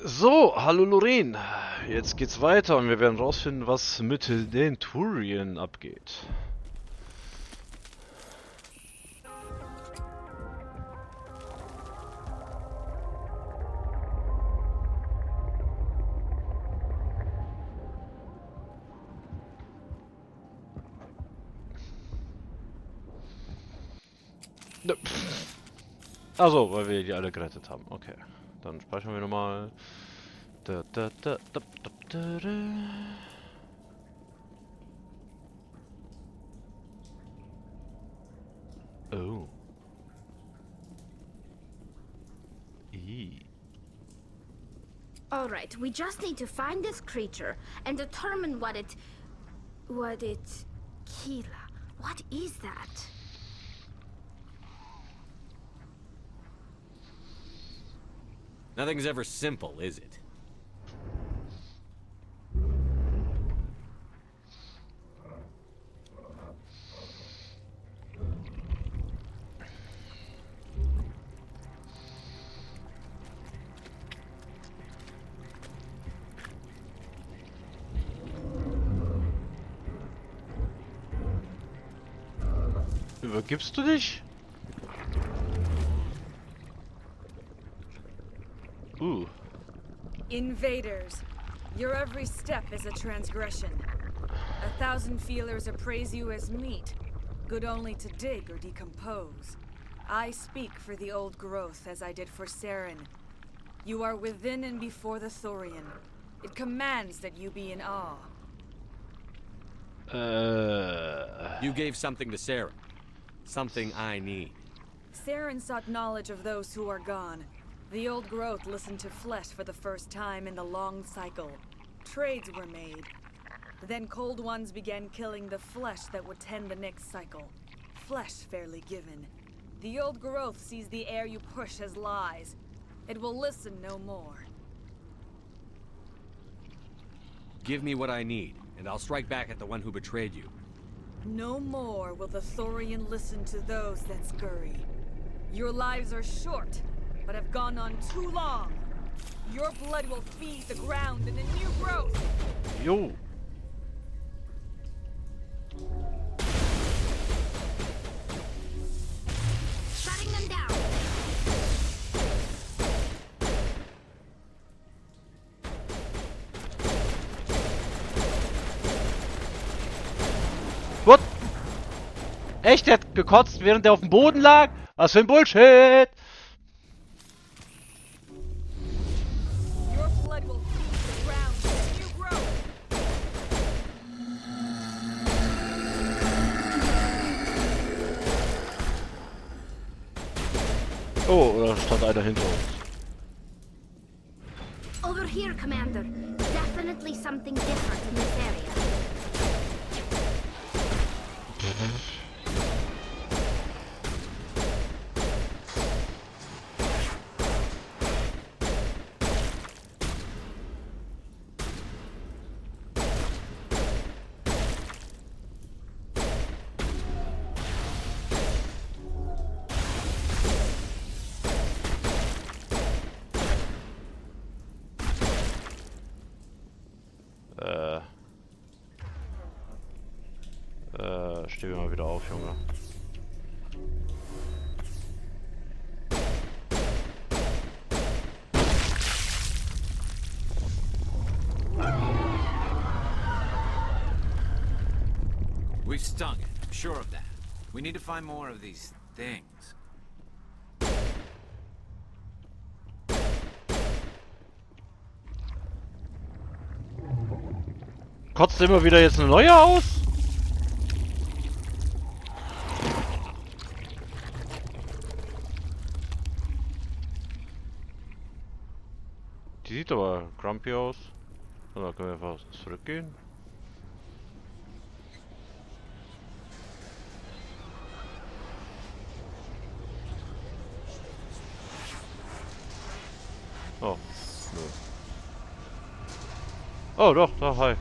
So, hallo Loren. Jetzt geht's weiter und wir werden rausfinden, was mit den Turien abgeht. Also, weil wir die alle gerettet haben. Okay. Dann speichern wir nochmal. Da, da, da, da, da, da, da. Oh. Ih. All right, we just need to find this creature and determine what it... Kila, what is that? Nothing's ever simple, is it? Übergibst du dich? Invaders, your every step is a transgression. 1,000 feelers appraise you as meat, good only to dig or decompose. I speak for the old growth as I did for Saren. You are within and before the Thorian. It commands that you be in awe. You gave something to Sarah. Something I need. Saren sought knowledge of those who are gone. The old growth listened to flesh for the first time in the long cycle. Trades were made. Then cold ones began killing the flesh that would tend the next cycle. Flesh fairly given. The old growth sees the air you push as lies. It will listen no more. Give me what I need, and I'll strike back at the one who betrayed you. No more will the Thorian listen to those that scurry. Your lives are short, but have gone on too long. Your blood will feed the ground in a new growth. Jo. Shutting them down. What? Echt? Der hat gekotzt, während der auf dem Boden lag? Was für ein Bullshit! Your blood will feed the ground in a new growth. Oh, da stand einer hinter uns. Over here, Commander. Definitely something different in this area. Steh mal wieder auf, Junge. We've stung it, I'm sure of that. We need to find more of these things. Kotzt immer wieder jetzt eine neue aus? Die sieht aber grumpy aus. Oder können wir einfach zurückgehen? Oh, nö. Oh doch, da, hi.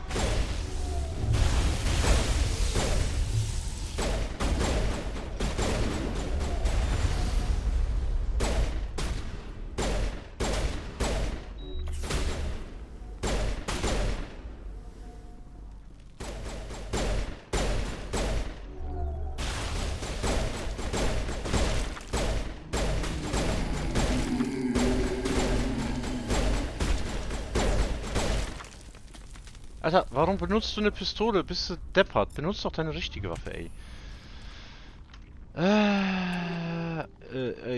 Alter, warum benutzt du eine Pistole? Bist du deppert? Benutzt doch deine richtige Waffe, ey.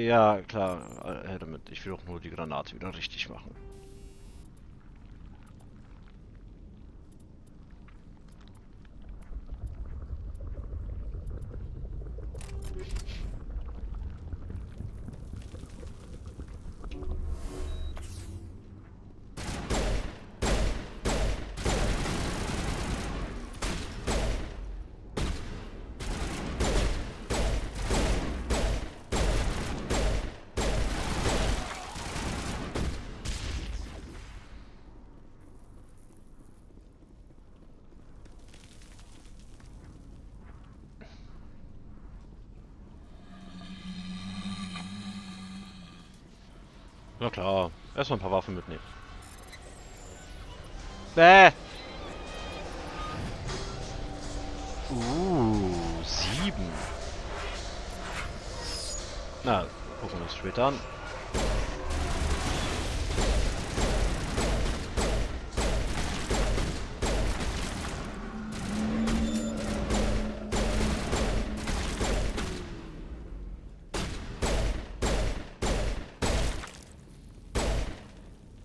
Ja, klar. Damit. Ich will doch nur die Granate wieder richtig machen. Na klar. Erstmal ein paar Waffen mitnehmen. Bäh! 7. Na, gucken wir uns später an.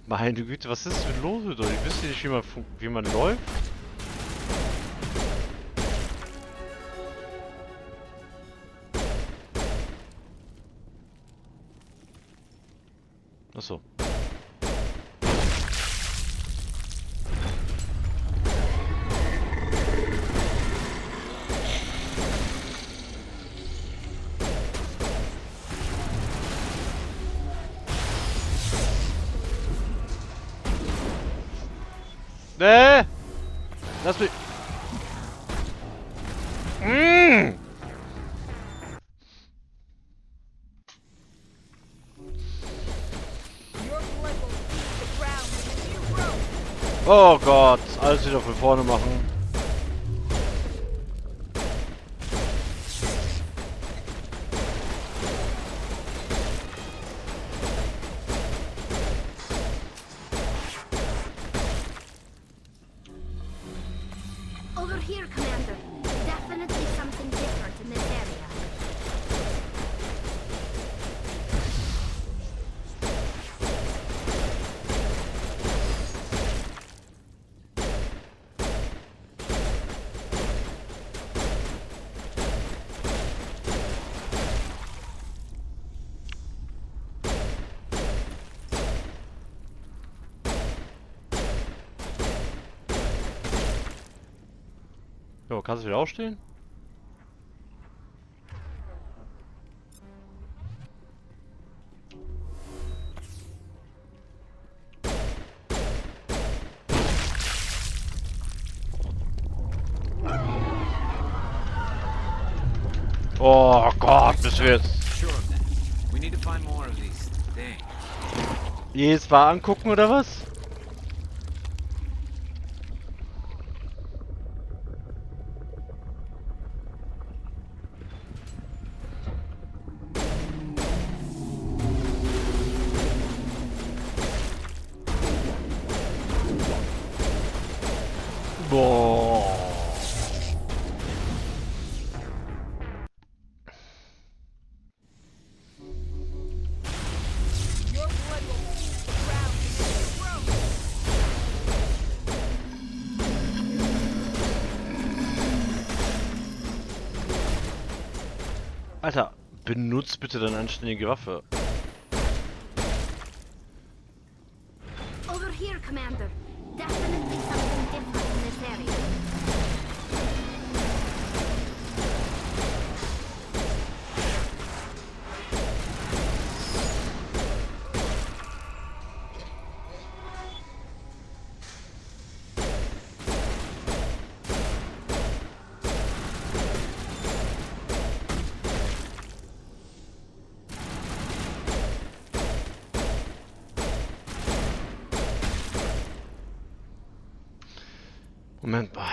Meine Güte, was ist denn los mit euch? Wisst ihr nicht, wie man läuft? Achso. Lass mich. Oh Gott, alles wieder von vorne machen. Over here, Commander. Definitely something different in this area. Jo, kannst du wieder aufstehen? Oh Gott, bist du jetzt Sure of that. We need to find more of these things. jedes Mal angucken oder was? Boah. Your blood will feed the ground and you grow. Alter, benutzt bitte deine anständige Waffe. Over here, Commander. Definitely something different in this area. Moment mal.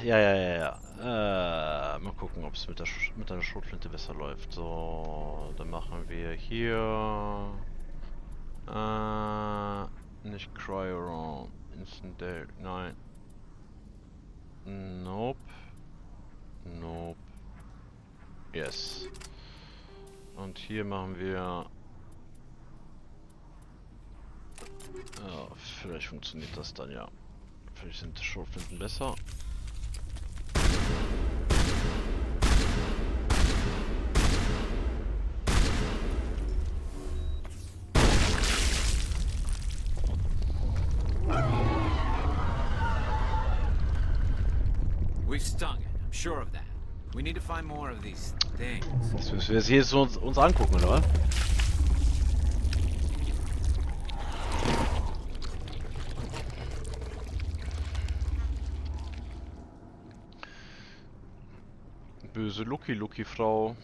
Ja. Mal gucken, ob es mit der Schrotflinte besser läuft. So, dann machen wir hier. Nicht Cryo Instant Dead. Nein. Nope. Nope. Yes. Und hier machen wir... Ja, vielleicht funktioniert das dann ja. Vielleicht sind die Schrotflinten besser. We've stung it. I'm sure of that. We need to find more of these things. Das müssen wir jetzt uns angucken, oder? Böse Lucky-Frau.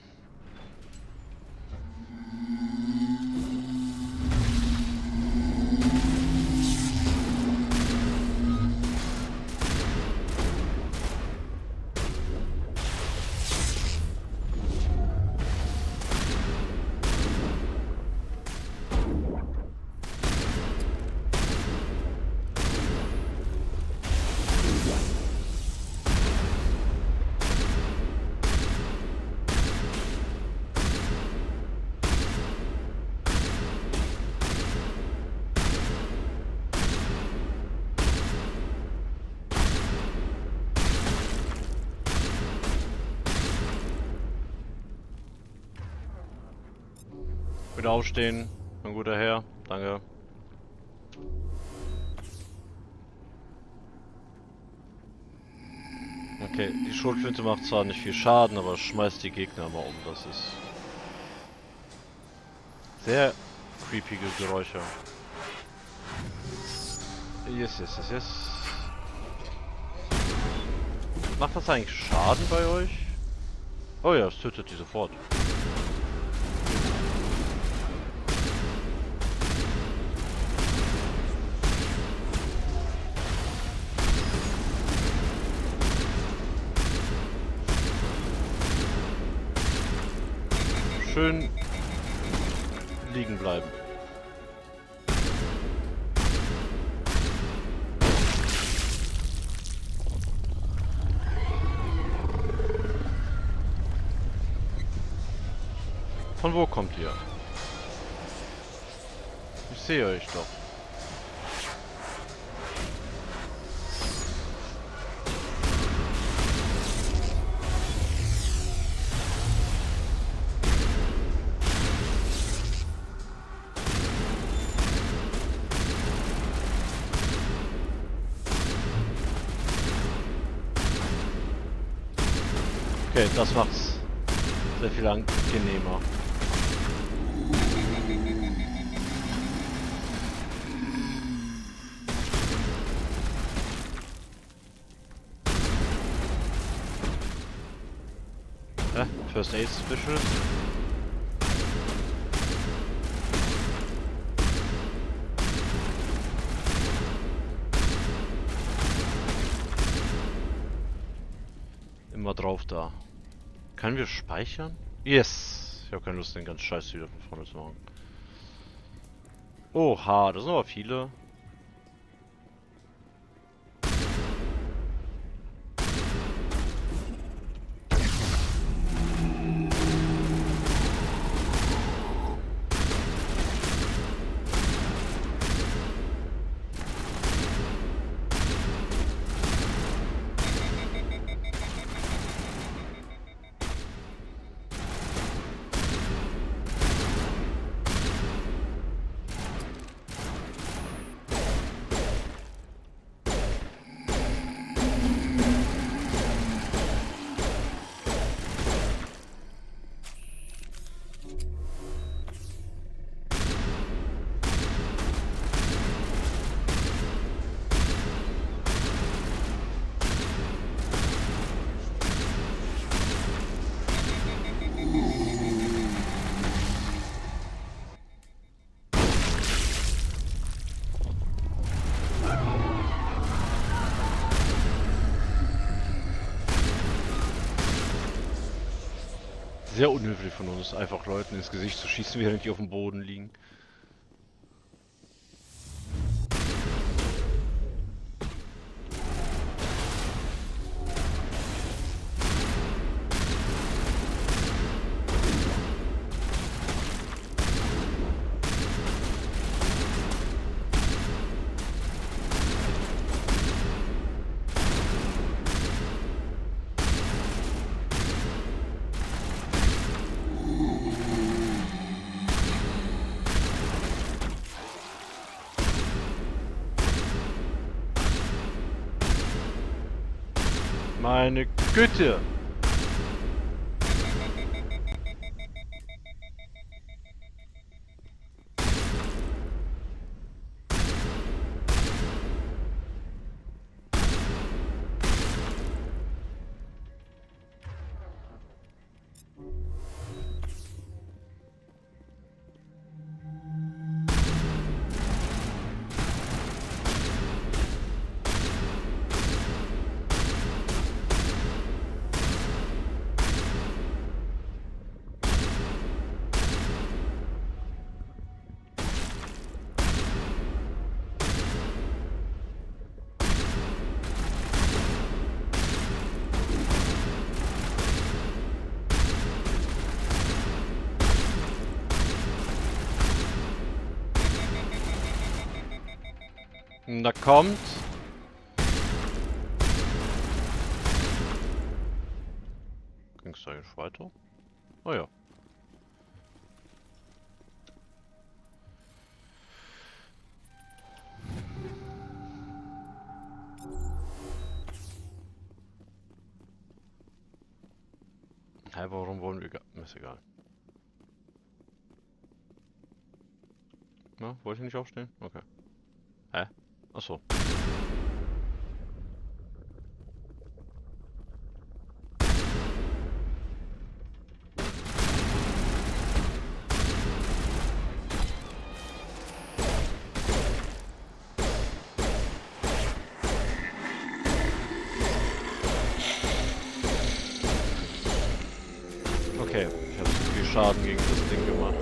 Wieder aufstehen, mein guter Herr. Danke. Okay, die Schrotflinte macht zwar nicht viel Schaden, aber schmeißt die Gegner mal um. Das ist sehr creepige Geräusche. Yes, yes, yes, yes. Macht das eigentlich Schaden bei euch? Oh ja, es tötet die sofort. Schön liegen bleiben. Von wo kommt ihr? Ich sehe euch doch. Okay, das macht's sehr viel angenehmer. Ja, First Aid Special. Immer drauf da. Können wir speichern? Yes! Ich habe keine Lust, den ganzen Scheiß wieder von vorne zu machen. Oha, das sind aber viele. Sehr unhöflich von uns, einfach Leuten ins Gesicht zu schießen, während die auf dem Boden liegen. Meine Güte! Und da kommt... Ging's da eigentlich weiter? Oh ja. Hä, warum wollen wir... Ist egal. Na, wollte ich nicht aufstehen? Okay. Hä? Achso. Okay, ich habe zu viel Schaden gegen das Ding gemacht.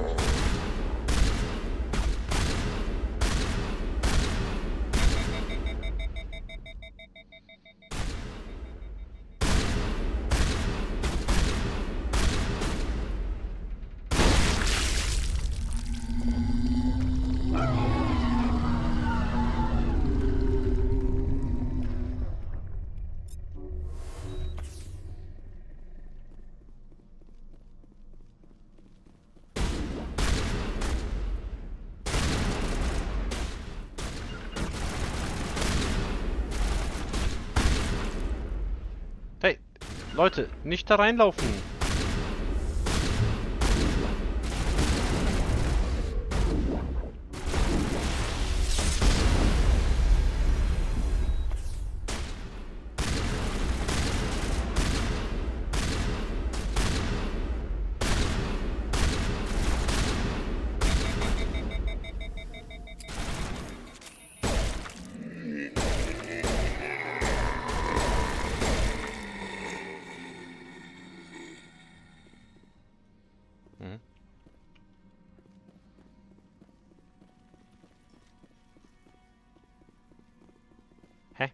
Hey, Leute, nicht da reinlaufen! Mhm. Hä?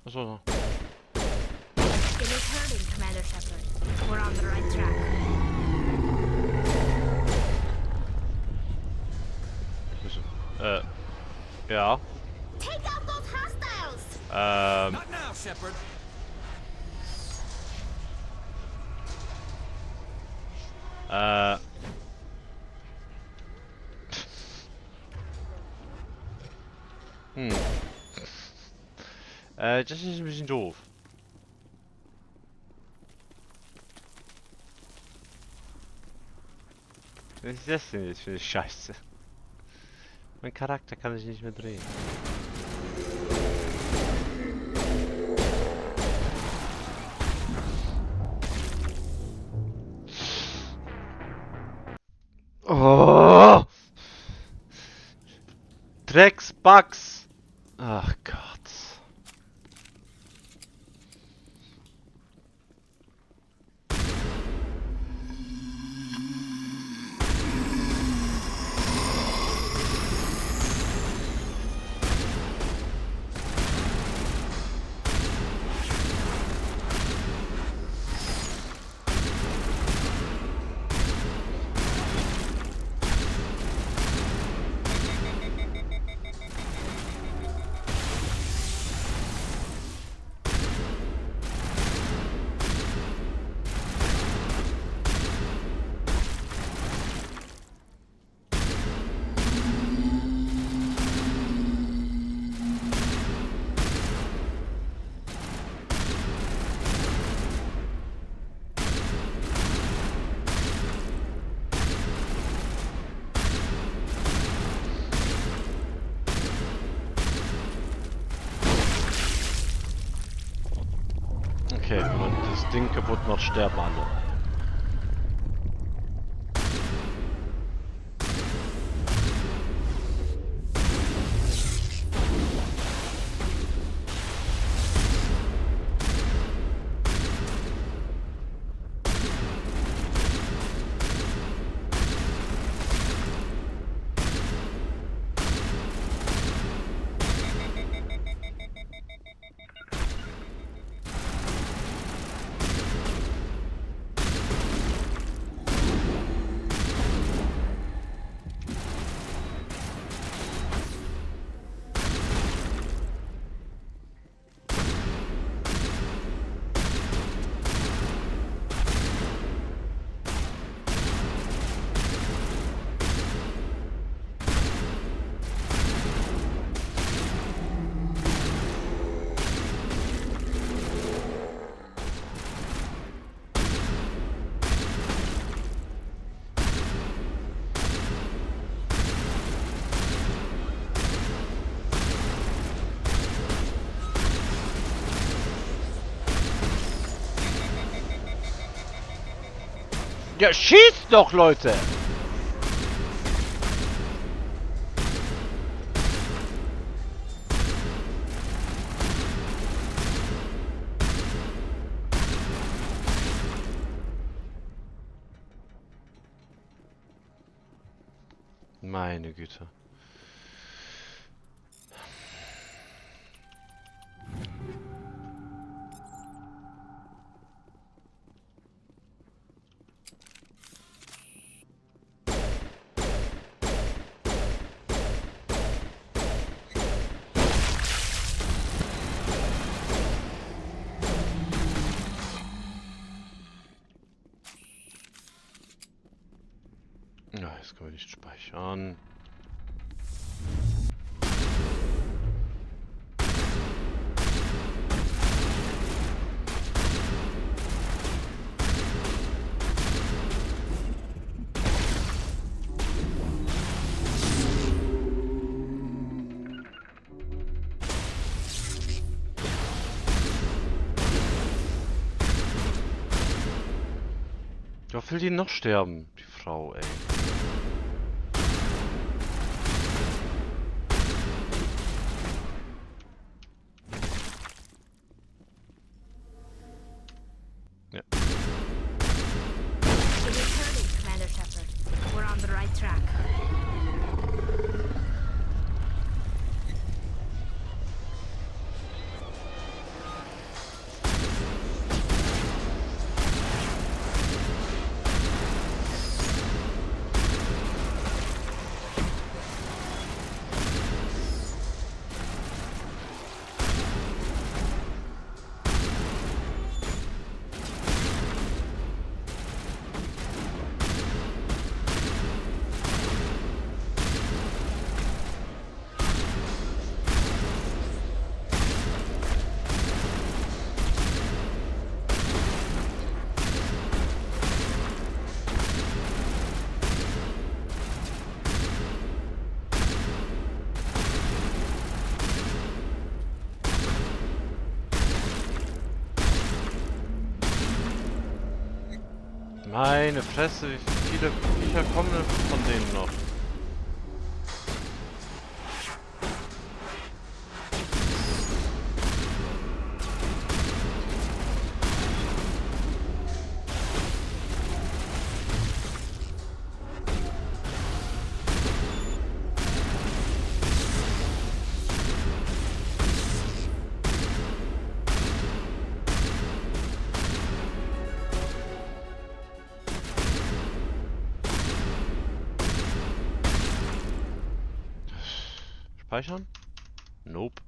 Achso. It is hurting, Commander Shepard. We're on the right track. Ja. Take out those hostiles! Not now, Shepard. Das ist ein bisschen doof. Was ist das denn jetzt für eine Scheiße? Mein Charakter kann sich nicht mehr drehen. Oh! Drecksbugs! Ach Gott. Okay, wenn man das Ding kaputt macht, sterben alle. Ja, schießt doch, Leute! Meine Güte. Ja, jetzt können wir nicht speichern. Ja, will die noch sterben, die Frau, ey. Ja. It is hurting, Commander Shepard. We're on the right track. Meine Fresse, wie viele Viecher kommen denn von denen noch? Speichern? Nope.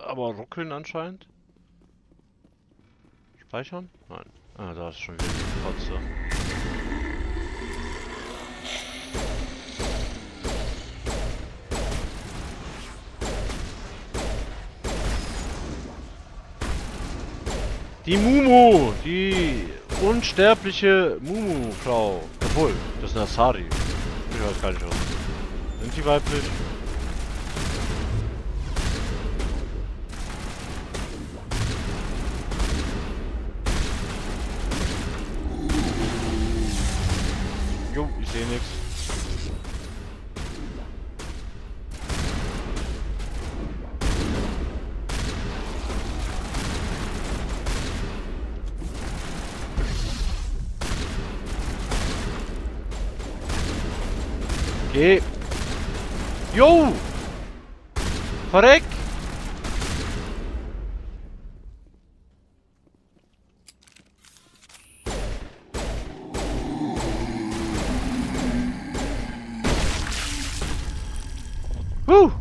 Aber ruckeln anscheinend? Speichern? Nein. Ah, da ist schon wieder die Fotze. Die Mumu! Die unsterbliche Mumu-Frau. Obwohl, das ist eine Asari. Ich weiß gar nicht was. Sind die weiblich? Jo, ich sehe nichts. Okay. Jo! Verreck! Woo!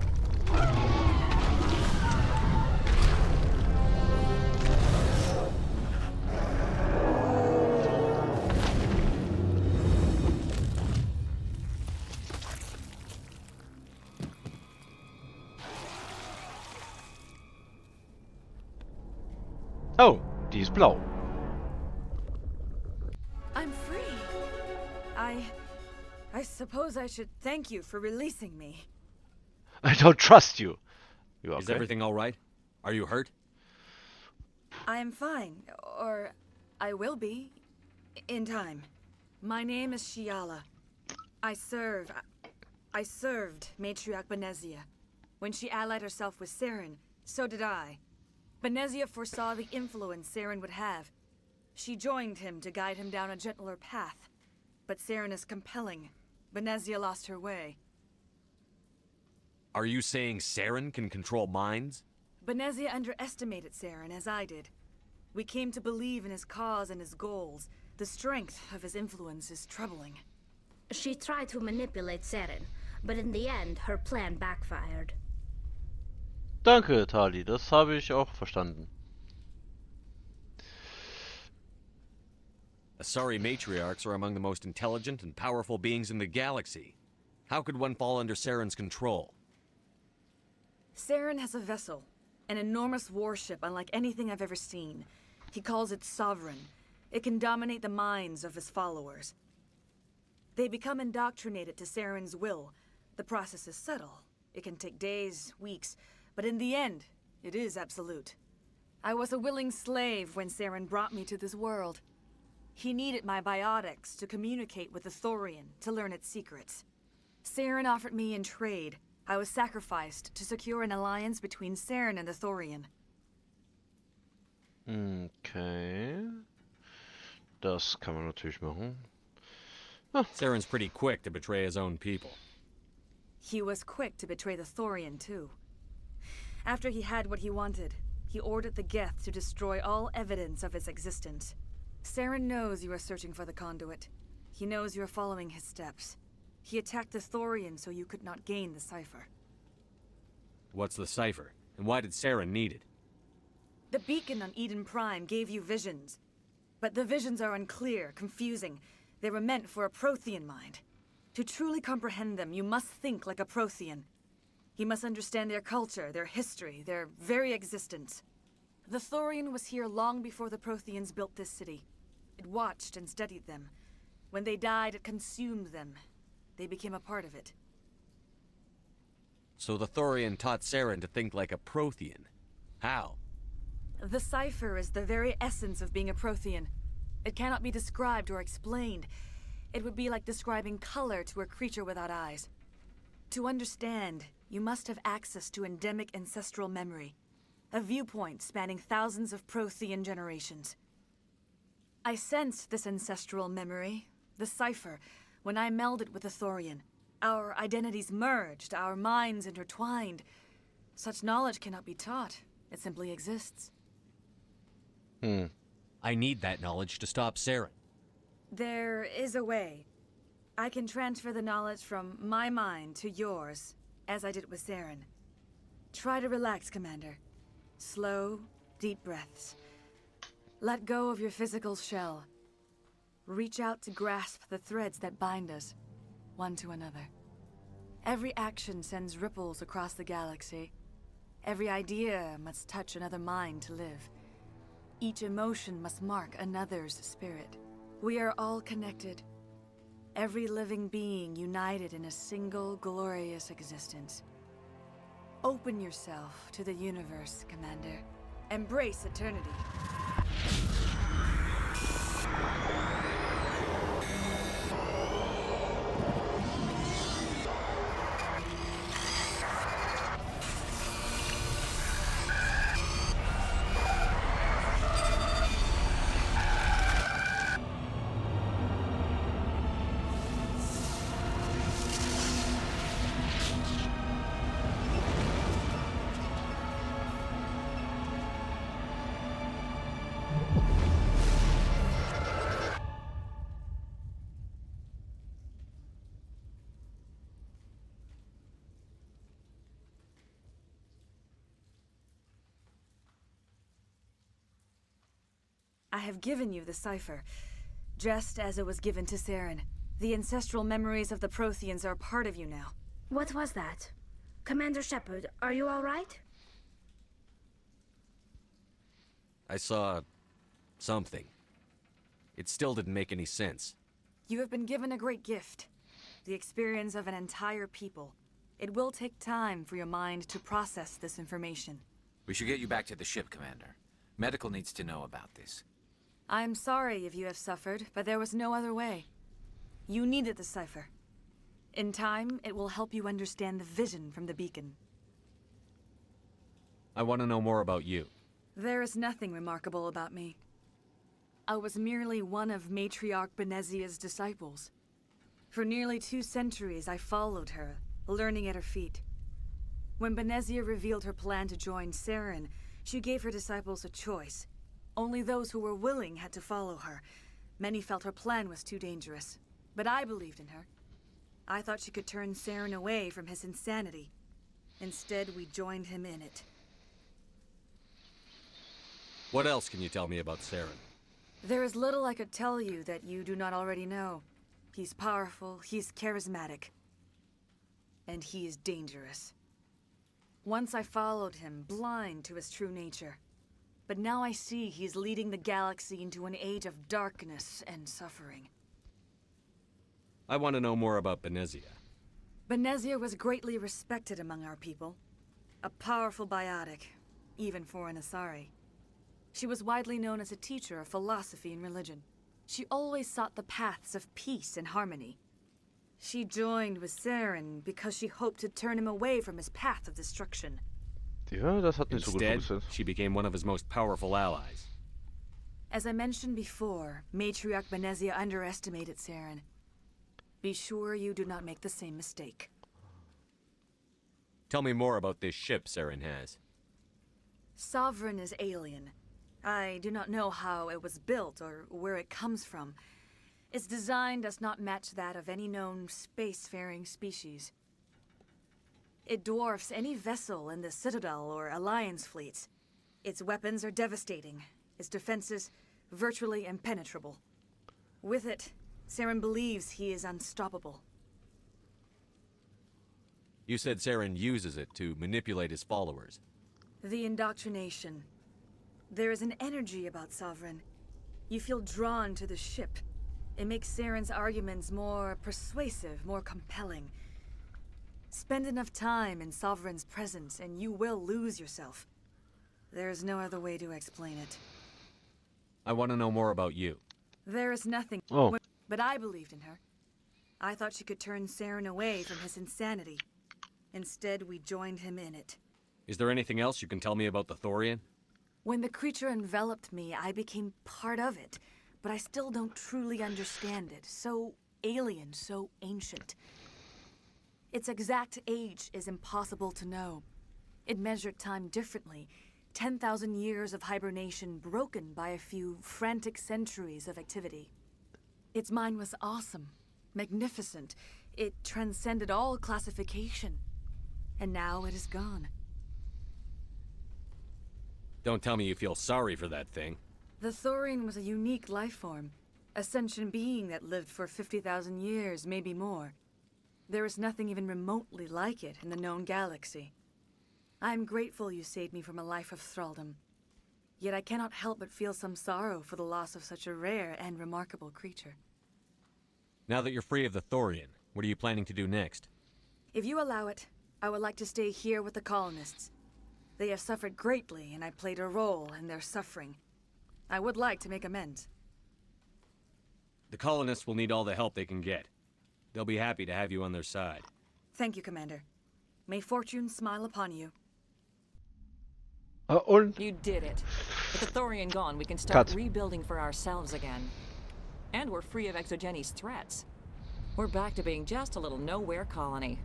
Oh, die ist blau. I'm free. I suppose I should thank you for releasing me. I don't trust you. You Is okay? everything all right? Are you hurt? I am fine, or I will be, in time. My name is Shiala. I served Matriarch Benezia. When she allied herself with Saren, so did I. Benezia foresaw the influence Saren would have. She joined him to guide him down a gentler path. But Saren is compelling. Benezia lost her way. Are you saying Saren can control minds? Benezia underestimated Saren, as I did. We came to believe in his cause and his goals. The strength of his influence is troubling. She tried to manipulate Seren, but in the end, her plan backfired. Danke, Tali, das habe ich auch verstanden. Asari matriarchs are among the most intelligent and powerful beings in the galaxy. How could one fall under Saren's control? Saren has a vessel, an enormous warship unlike anything I've ever seen. He calls it Sovereign. It can dominate the minds of his followers. They become indoctrinated to Saren's will. The process is subtle. It can take days, weeks, but in the end, it is absolute. I was a willing slave when Saren brought me to this world. He needed my biotics to communicate with the Thorian, to learn its secrets. Saren offered me in trade. I was sacrificed to secure an alliance between Saren and the Thorian. Okay. Das kann man natürlich machen. Saren's pretty quick to betray his own people. He was quick to betray the Thorian, too. After he had what he wanted, he ordered the Geth to destroy all evidence of its existence. Saren knows you are searching for the conduit. He knows you are following his steps. He attacked the Thorian so you could not gain the cipher. What's the cipher? And why did Saren need it? The beacon on Eden Prime gave you visions. But the visions are unclear, confusing. They were meant for a Prothean mind. To truly comprehend them, you must think like a Prothean. You must understand their culture, their history, their very existence. The Thorian was here long before the Protheans built this city. It watched and studied them. When they died, it consumed them. They became a part of it. So the Thorian taught Saren to think like a Prothean. How? The cipher is the very essence of being a Prothean. It cannot be described or explained. It would be like describing color to a creature without eyes. To understand, you must have access to endemic ancestral memory. A viewpoint spanning thousands of Prothean generations. I sensed this ancestral memory, the cipher, when I melded with the Thorian. Our identities merged, our minds intertwined. Such knowledge cannot be taught. It simply exists. I need that knowledge to stop Saren. There is a way. I can transfer the knowledge from my mind to yours, as I did with Saren. Try to relax, Commander. Slow, deep breaths. Let go of your physical shell. Reach out to grasp the threads that bind us, one to another. Every action sends ripples across the galaxy. Every idea must touch another mind to live. Each emotion must mark another's spirit. We are all connected. Every living being united in a single glorious existence. Open yourself to the universe, Commander. Embrace eternity. I have given you the cipher, just as it was given to Saren. The ancestral memories of the Protheans are a part of you now. What was that? Commander Shepard, are you all right? I saw something. It still didn't make any sense. You have been given a great gift. The experience of an entire people. It will take time for your mind to process this information. We should get you back to the ship, Commander. Medical needs to know about this. I'm sorry if you have suffered, but there was no other way. You needed the cipher. In time, it will help you understand the vision from the beacon. I want to know more about you. There is nothing remarkable about me. I was merely one of Matriarch Benezia's disciples. For nearly 2 centuries, I followed her, learning at her feet. When Benezia revealed her plan to join Saren, she gave her disciples a choice. Only those who were willing had to follow her. Many felt her plan was too dangerous, but I believed in her. I thought she could turn Saren away from his insanity. Instead, we joined him in it. What else can you tell me about Saren? There is little I could tell you that you do not already know. He's powerful, he's charismatic, and he is dangerous. Once I followed him, blind to his true nature. But now I see he's leading the galaxy into an age of darkness and suffering. I want to know more about Benezia. Benezia was greatly respected among our people. A powerful biotic, even for an Asari. She was widely known as a teacher of philosophy and religion. She always sought the paths of peace and harmony. She joined with Saren because she hoped to turn him away from his path of destruction. Ja, das hat nicht so gut Instead, funktioniert. she became one of his most powerful allies. As I mentioned before, Matriarch Benezia underestimated Saren. Be sure you do not make the same mistake. Tell me more about this ship Saren has. Sovereign is alien. I do not know how it was built or where it comes from. Its design does not match that of any known spacefaring species. It dwarfs any vessel in the Citadel or Alliance fleets. Its weapons are devastating, its defenses virtually impenetrable. With it, Saren believes he is unstoppable. You said Saren uses it to manipulate his followers. The indoctrination. There is an energy about Sovereign. You feel drawn to the ship. It makes Saren's arguments more persuasive, more compelling. Spend enough time in Sovereign's presence and you will lose yourself. There is no other way to explain it. I want to know more about you. There is nothing. Oh. But I believed in her. I thought she could turn Saren away from his insanity. Instead, we joined him in it. Is there anything else you can tell me about the Thorian? When the creature enveloped me, I became part of it. But I still don't truly understand it. So alien, so ancient. Its exact age is impossible to know. It measured time differently. 10,000 years of hibernation broken by a few frantic centuries of activity. Its mind was awesome, magnificent. It transcended all classification. And now it is gone. Don't tell me you feel sorry for that thing. The Thorian was a unique life form. A sentient being that lived for 50,000 years, maybe more. There is nothing even remotely like it in the known galaxy. I am grateful you saved me from a life of thraldom. Yet I cannot help but feel some sorrow for the loss of such a rare and remarkable creature. Now that you're free of the Thorian, what are you planning to do next? If you allow it, I would like to stay here with the colonists. They have suffered greatly, and I played a role in their suffering. I would like to make amends. The colonists will need all the help they can get. They'll be happy to have you on their side. Thank you, Commander. May fortune smile upon you. Und? You did it. With the Thorian gone, we can start Cut. rebuilding for ourselves again. And we're free of Exogeni's threats. We're back to being just a little nowhere colony.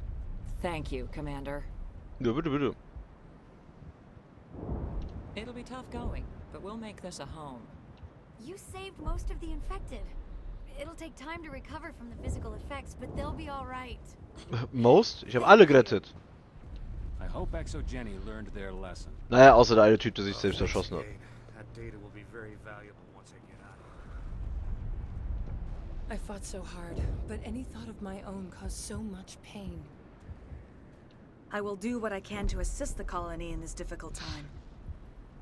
Thank you, Commander. Ja, bitte, bitte. It'll be tough going, but we'll make this a home. You saved most of the infected. It'll take time to recover from the physical effects, but they'll be all right. Most? Ich habe alle gerettet. I hope Exogeny learned their lesson. Naja, außer der eine Typ, der sich selbst erschossen hat. That data will be very valuable once I I fought so hard, but any thought of my own caused so much pain. I will do what I can to assist the colony in this difficult time.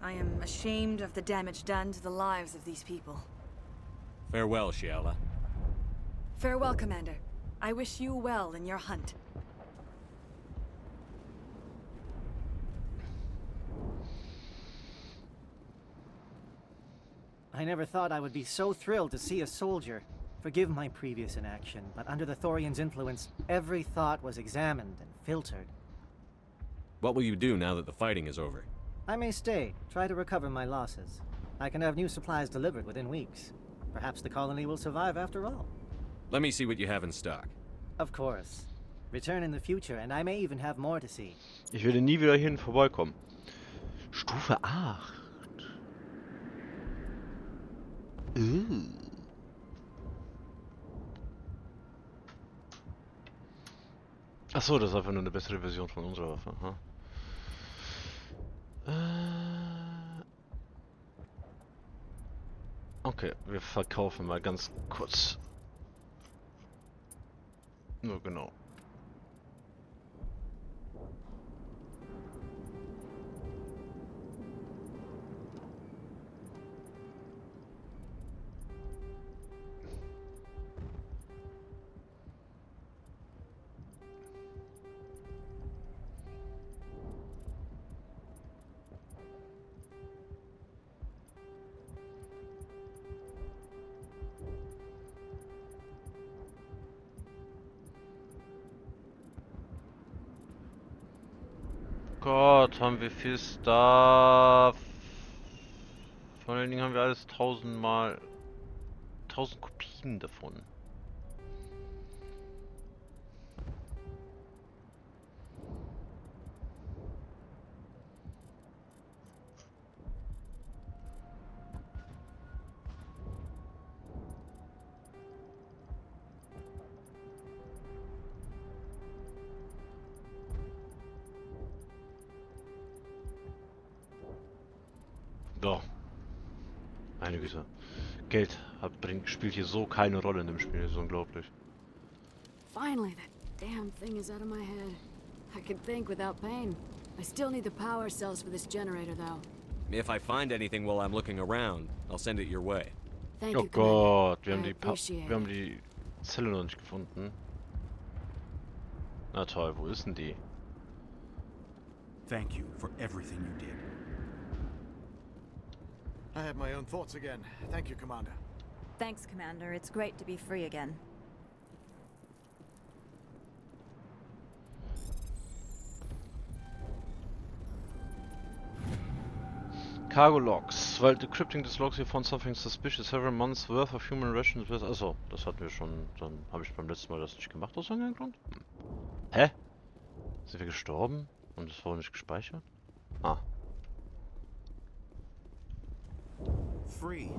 I am ashamed of the damage done to the lives of these people. Farewell, Shiala. Farewell, Commander. I wish you well in your hunt. I never thought I would be so thrilled to see a soldier. Forgive my previous inaction, but under the Thorian's influence, every thought was examined and filtered. What will you do now that the fighting is over? I may stay, try to recover my losses. I can have new supplies delivered within weeks. Perhaps the colony will survive after all. Let me see what you have in stock. Of course. Return in the future, and I may even have more to see. Ich werde nie wieder hierhin vorbeikommen. Stufe 8. Achso, das ist einfach nur eine bessere Version von unserer Waffe. Aha. Okay, wir verkaufen mal ganz kurz. Nur genau. Gott, haben wir viel Stuff. Vor allen Dingen haben wir alles 1000 Kopien davon. So. Meine Güte. Geld spielt hier so keine Rolle in dem Spiel, das ist unglaublich. Finally, that damn thing is out of my head. I can think without pain. I still need the power cells for this generator, though. If I find anything while I'm looking around, I'll send it your way. Thank Oh you, Gott, Commander. wir haben die Zelle noch nicht gefunden. Na toll, wo ist denn die? Thank you for everything you did. I had my own thoughts again. Thank you, Commander. Thanks, Commander. It's great to be free again. Cargo Logs. While decrypting this logs, you found something suspicious. Several months worth of human rations with... Achso, das hatten wir schon. Dann habe ich beim letzten Mal das nicht gemacht aus irgendeinem Grund. Hä? Sind wir gestorben? Und es wurde nicht gespeichert? Ah. Free.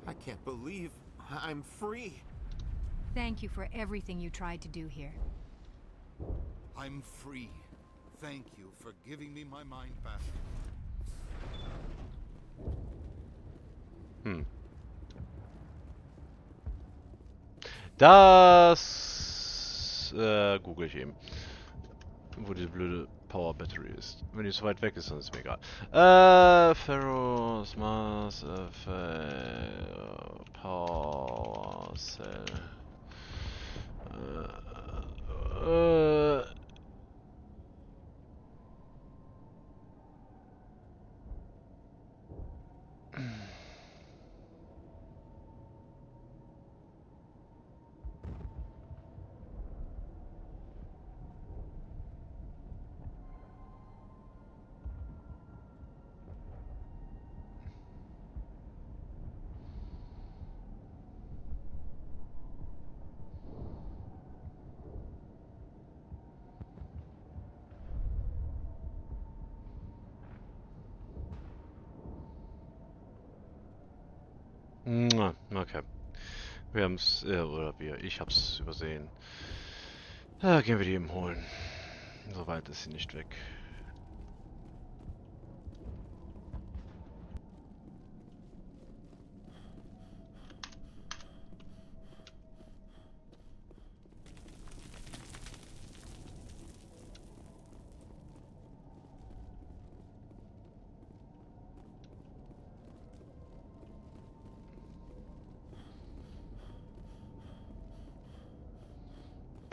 I can't believe I'm free. Thank you for everything you tried to do here. I'm free. Thank you for giving me my mind back. Das google ich eben. Wo diese blöde Power Battery ist. Wenn die so weit weg ist, dann ist mir egal. Ferros, Mass, Power Cell. Okay. Wir haben's, ich hab's übersehen. Gehen wir die eben holen. So weit ist sie nicht weg.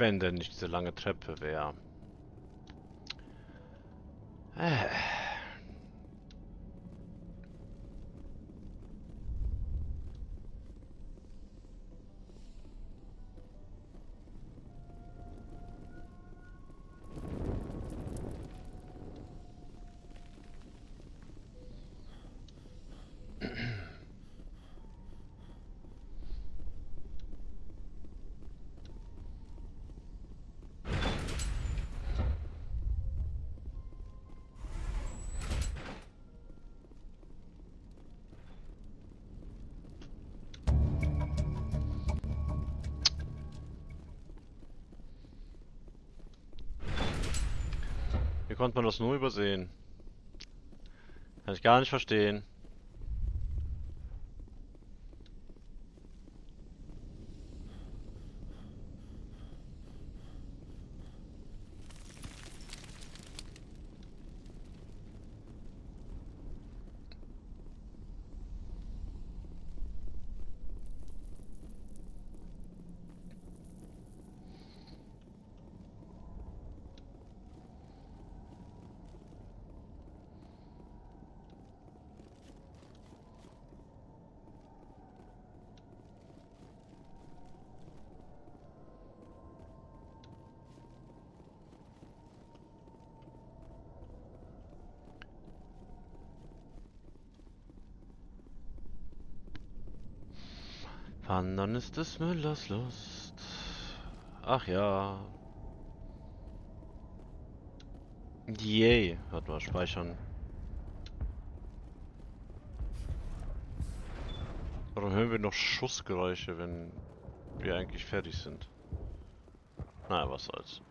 Wenn denn nicht diese lange Treppe wäre. Wie konnte man das nur übersehen? Kann ich gar nicht verstehen. Wandern ist des Müllers Lust. Ach ja. Yay. Warte mal, speichern. Warum hören wir noch Schussgeräusche, wenn wir eigentlich fertig sind? Naja, was soll's.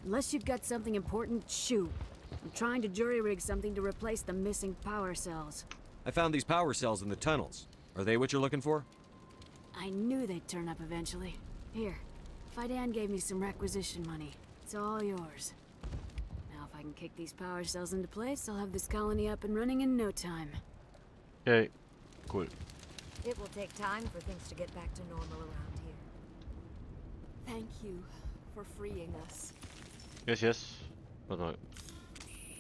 Unless you've got something important, shoot. I'm trying to jury-rig something to replace the missing power cells. I found these power cells in the tunnels. Are they what you're looking for? I knew they'd turn up eventually. Here, Fidan gave me some requisition money. It's all yours. Now if I can kick these power cells into place, I'll have this colony up and running in no time. Okay, cool. It will take time for things to get back to normal around here. Thank you for freeing us. Yes, yes. Warte mal.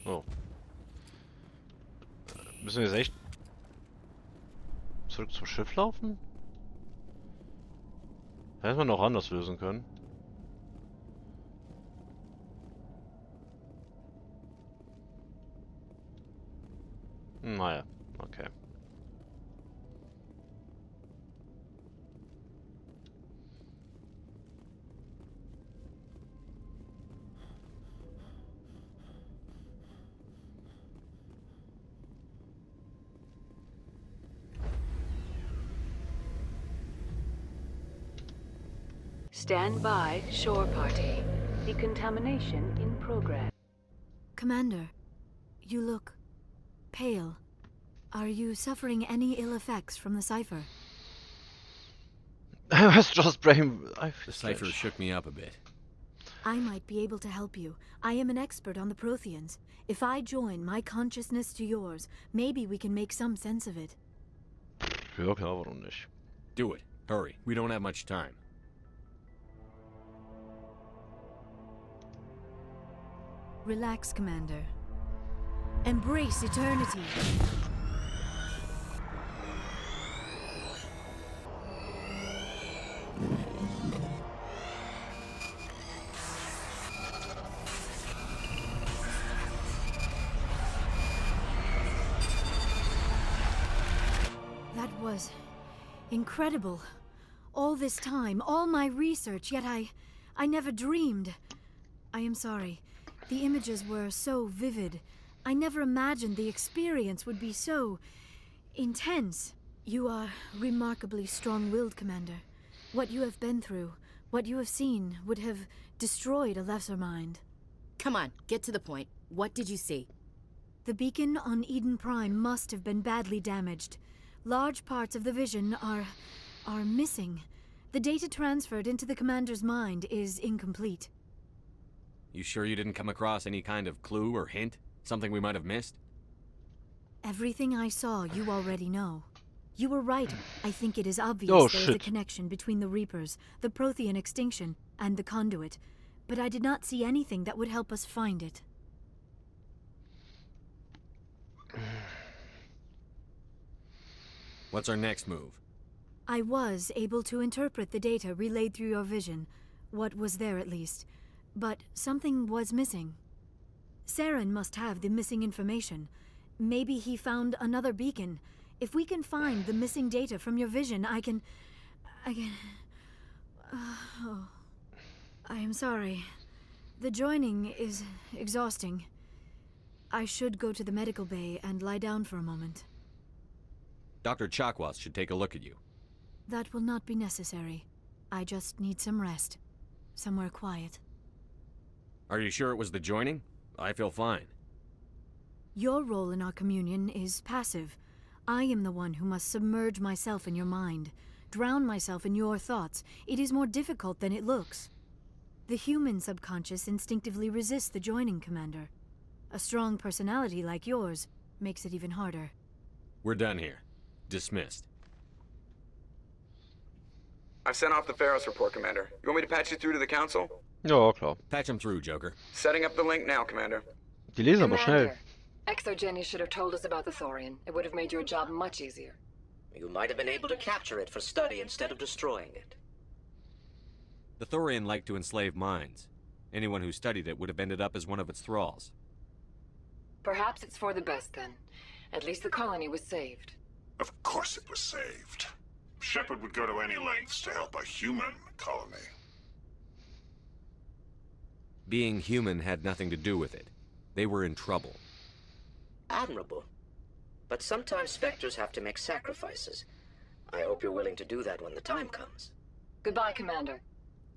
Oh. Müssen wir jetzt echt zurück zum Schiff laufen? Hätte man auch anders lösen können. Naja, okay. Stand by, shore party. Decontamination in progress. Commander, you look pale. Are you suffering any ill effects from the cipher? I was just brain. The cipher shook me up a bit. I might be able to help you. I am an expert on the Protheans. If I join my consciousness to yours, maybe we can make some sense of it. Ja, klar, warum nicht? Do it. Hurry. We don't have much time. Relax, Commander. Embrace eternity. That was incredible. All this time, all my research, yet I never dreamed. I am sorry. The images were so vivid. I never imagined the experience would be so intense. You are remarkably strong-willed, Commander. What you have been through, what you have seen, would have destroyed a lesser mind. Come on, get to the point. What did you see? The beacon on Eden Prime must have been badly damaged. Large parts of the vision are missing. The data transferred into the Commander's mind is incomplete. You sure you didn't come across any kind of clue or hint? Something we might have missed? Everything I saw, you already know. You were right. I think it is obvious Oh, there is a shit. connection between the Reapers, the Prothean extinction, and the conduit. But I did not see anything that would help us find it. What's our next move? I was able to interpret the data relayed through your vision. What was there, at least. But something was missing. Saren must have the missing information. Maybe he found another beacon. If we can find the missing data from your vision, I can... Oh. I am sorry. The joining is exhausting. I should go to the medical bay and lie down for a moment. Dr. Chakwas should take a look at you. That will not be necessary. I just need some rest. Somewhere quiet. Are you sure it was the joining? I feel fine. Your role in our communion is passive. I am the one who must submerge myself in your mind, drown myself in your thoughts. It is more difficult than it looks. The human subconscious instinctively resists the joining, Commander. A strong personality like yours makes it even harder. We're done here. Dismissed. I've sent off the Pharos report, Commander. You want me to patch you through to the Council? Ja, klar. Patch him through, Joker. Setting up the link now, Commander. Die lesen aber schnell. Exogeny should have told us about the Thorian. It would have made your job much easier. You might have been able to capture it for study instead of destroying it. The Thorian liked to enslave minds. Anyone who studied it would have ended up as one of its thralls. Perhaps it's for the best then. At least the colony was saved. Of course it was saved. Shepard would go to any lengths to help a human colony. Being human had nothing to do with it. They were in trouble. Admirable. But sometimes Spectres have to make sacrifices. I hope you're willing to do that when the time comes. Goodbye, Commander.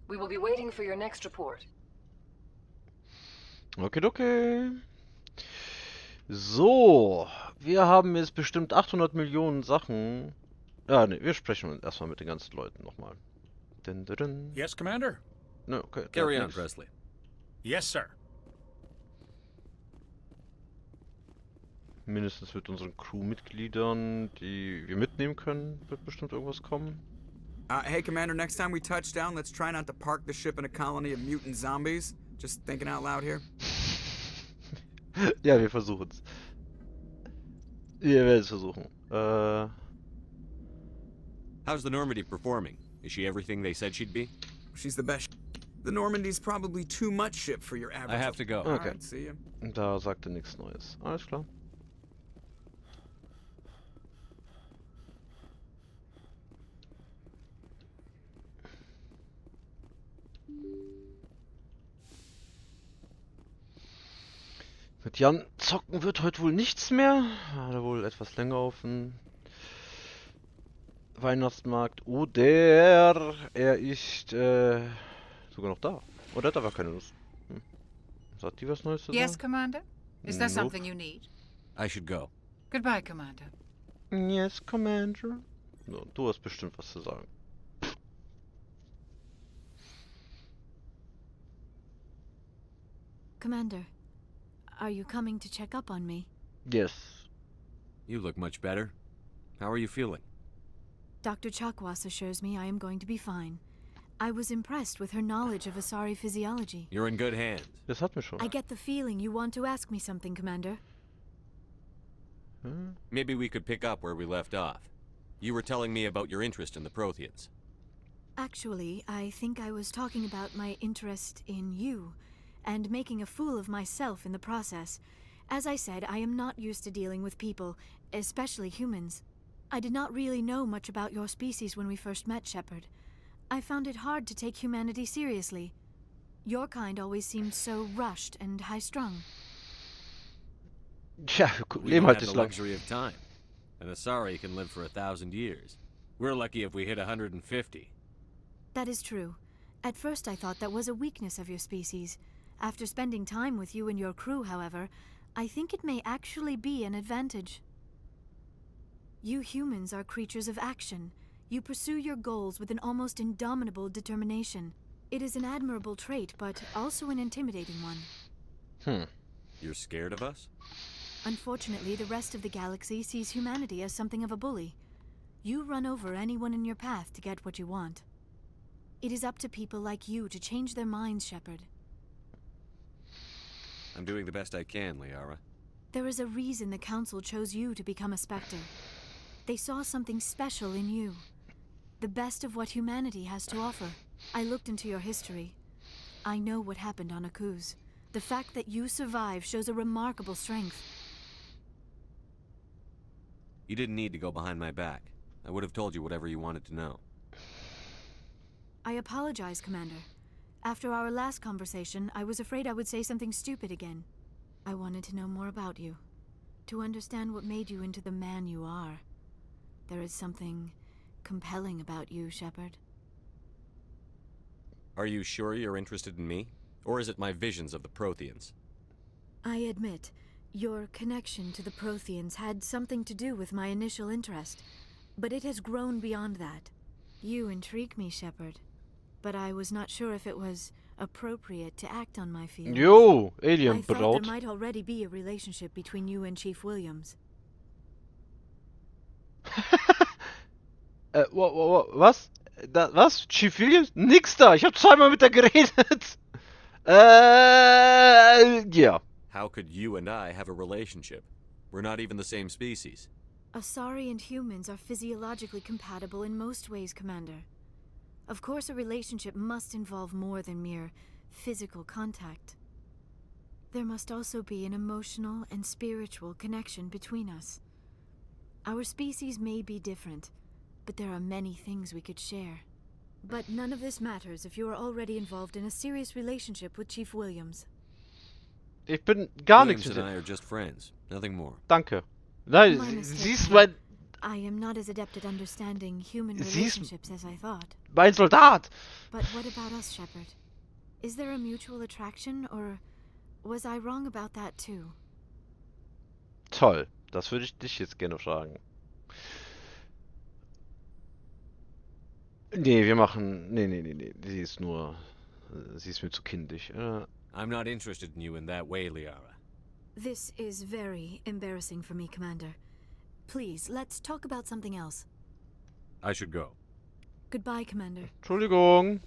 We will be waiting for your next report. Okay, okay. So, wir haben jetzt bestimmt 800 Millionen Sachen. Ja, ne, wir sprechen erstmal mit den ganzen Leuten nochmal. Yes, Commander? No, okay. Carry on, Presley. Yes, sir. Mindestens mit unseren Crewmitgliedern, die wir mitnehmen können, wird bestimmt irgendwas kommen. Hey, Commander, next time we touch down, let's try not to park the ship in a colony of mutant zombies. Just thinking out loud here. Ja, wir versuchen's. Wir werden es versuchen. How's the Normandy performing? Is she everything they said she'd be? She's the best. The Normandy's probably too much ship for your average. I have to go. Okay. Alright, see ya. Da sagt er nichts Neues. Alles klar. Mit Jan zocken wird heute wohl nichts mehr. Hat wohl etwas länger auf dem Weihnachtsmarkt. Oder er ist sogar noch da. Oder hat aber keine Lust. Sagt die was Neues zu sagen? Yes, Commander? Is there Nope. something you need? I should go. Goodbye, Commander. Yes, Commander. No, du hast bestimmt was zu sagen. Commander, are you coming to check up on me? Yes. You look much better. How are you feeling? Dr. Chakwas assures me I am going to be fine. I was impressed with her knowledge of Asari physiology. You're in good hands. Das hatten wir schon. I get the feeling you want to ask me something, Commander. Maybe we could pick up where we left off. You were telling me about your interest in the Protheans. Actually, I think I was talking about my interest in you, and making a fool of myself in the process. As I said, I am not used to dealing with people, especially humans. I did not really know much about your species when we first met, Shepard. I found it hard to take humanity seriously. Your kind always seemed so rushed and high-strung. Tja, wir We leben don't halt have nicht the lang. luxury of time. An Asari can live for 1,000 years. We're lucky if we hit 150. That is true. At first I thought that was a weakness of your species. After spending time with you and your crew, however, I think it may actually be an advantage. You humans are creatures of action. You pursue your goals with an almost indomitable determination. It is an admirable trait, but also an intimidating one. You're scared of us? Unfortunately, the rest of the galaxy sees humanity as something of a bully. You run over anyone in your path to get what you want. It is up to people like you to change their minds, Shepard. I'm doing the best I can, Liara. There is a reason the Council chose you to become a Spectre. They saw something special in you. The best of what humanity has to offer. I looked into your history. I know what happened on Akuz. The fact that you survived shows a remarkable strength. You didn't need to go behind my back. I would have told you whatever you wanted to know. I apologize, Commander. After our last conversation, I was afraid I would say something stupid again. I wanted to know more about you. To understand what made you into the man you are. There is something compelling about you, Shepard. Are you sure you're interested in me? Or is it my visions of the Protheans? I admit, your connection to the Protheans had something to do with my initial interest, but it has grown beyond that. You intrigue me, Shepard, but I was not sure if it was appropriate to act on my feelings. Jo, Alien I thought Braut. there might already be a relationship between you and Chief Williams. Was? Was? Chief Williams? Nix da. Ich hab zweimal mit der geredet. Yeah. How could you and I have a relationship? We're not even the same species. Asari and humans are physiologically compatible in most ways, Commander. Of course, a relationship must involve more than mere physical contact. There must also be an emotional and spiritual connection between us. Our species may be different, but there are many things we could share. But none of this matters if you are already involved in a serious relationship with Chief Williams. Ich bin gar Williams nichts mit and I are just friends, nothing more. Danke. Nein, My mistake, siehst Commander. mein... I am not as adept at understanding human Sie ist- relationships as I thought. Mein Soldat. But what about us, Shepard? Is there a mutual attraction, or was I wrong about that too? Toll. Das würde ich dich jetzt gerne fragen. Nee, wir machen... Nee. Sie ist nur... Sie ist mir zu kindisch. I'm not interested in you in that way, Liara. This is very embarrassing for me, Commander. Please, let's talk about something else. I should go. Goodbye, Commander. Entschuldigung.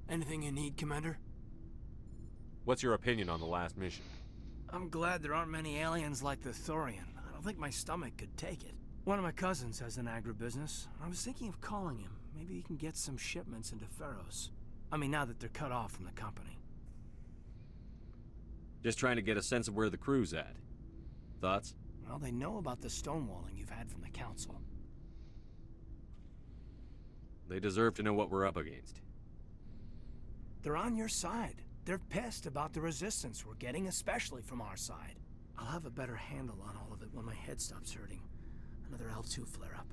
Anything you need, Commander? What's your opinion on the last mission? I'm glad there aren't many aliens like the Thorian. I don't think my stomach could take it. One of my cousins has an agribusiness. I was thinking of calling him. Maybe he can get some shipments into Pharos. I mean, now that they're cut off from the company. Just trying to get a sense of where the crew's at. Thoughts? Well, they know about the stonewalling you've had from the Council. They deserve to know what we're up against. They're on your side. They're pissed about the resistance we're getting, especially from our side. I'll have a better handle on all of it when my head stops hurting. Another L2 flare-up.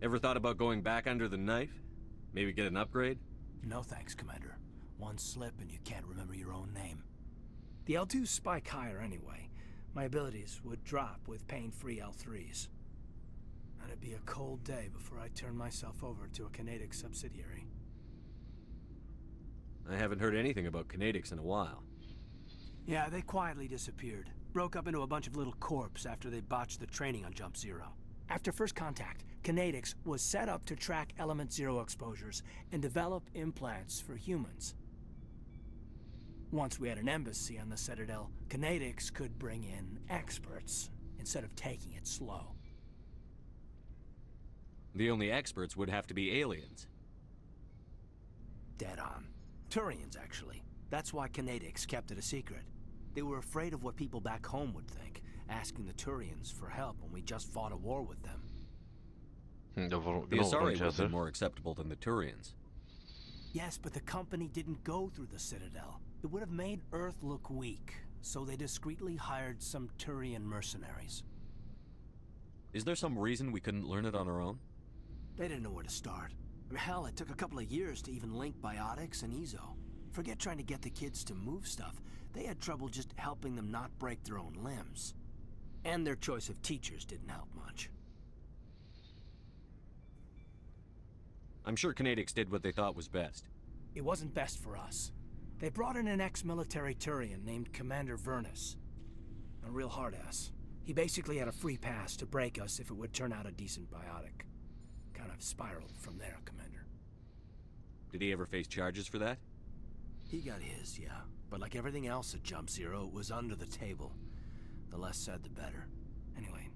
Ever thought about going back under the knife? Maybe get an upgrade? No thanks, Commander. One slip and you can't remember your own name. The L2s spike higher anyway. My abilities would drop with pain-free L3s. And it'd be a cold day before I turn myself over to a Canadic subsidiary. I haven't heard anything about Canadics in a while. Yeah, they quietly disappeared. Broke up into a bunch of little corps after they botched the training on Jump Zero. After first contact, Canadics was set up to track Element Zero exposures and develop implants for humans. Once we had an embassy on the Citadel, Canadics could bring in experts instead of taking it slow. The only experts would have to be aliens. Dead on. Turians, actually. That's why Canadics kept it a secret. They were afraid of what people back home would think, asking the Turians for help when we just fought a war with them. The Asari would have been more acceptable than the Turians. Yes, but the company didn't go through the Citadel. It would have made Earth look weak, so they discreetly hired some Turian mercenaries. Is there some reason we couldn't learn it on our own? They didn't know where to start. Hell, it took a couple of years to even link biotics and Ezo. Forget trying to get the kids to move stuff. They had trouble just helping them not break their own limbs. And their choice of teachers didn't help much. I'm sure Canadics did what they thought was best. It wasn't best for us. They brought in an ex-military Turian named Commander Vernus. A real hard-ass. He basically had a free pass to break us if it would turn out a decent biotic. Kind of spiraled from there, Commander. Did he ever face charges for that? He got his, yeah. But like everything else at Jump Zero, it was under the table. The less said, the better. Anyway,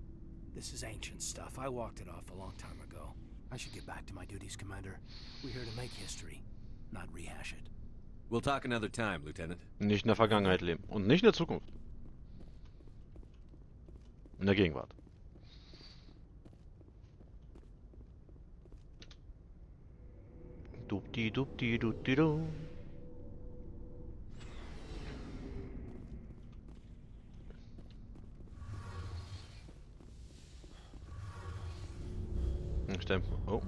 this is ancient stuff. I walked it off a long time ago. I should get back to my duties, Commander. We're here to make history, not rehash it. We'll talk another time, Lieutenant. Nicht in der Vergangenheit leben. Und nicht in der Zukunft. In der Gegenwart. Dupdi-dupdi-dupdi-du. Stimmt. Oh.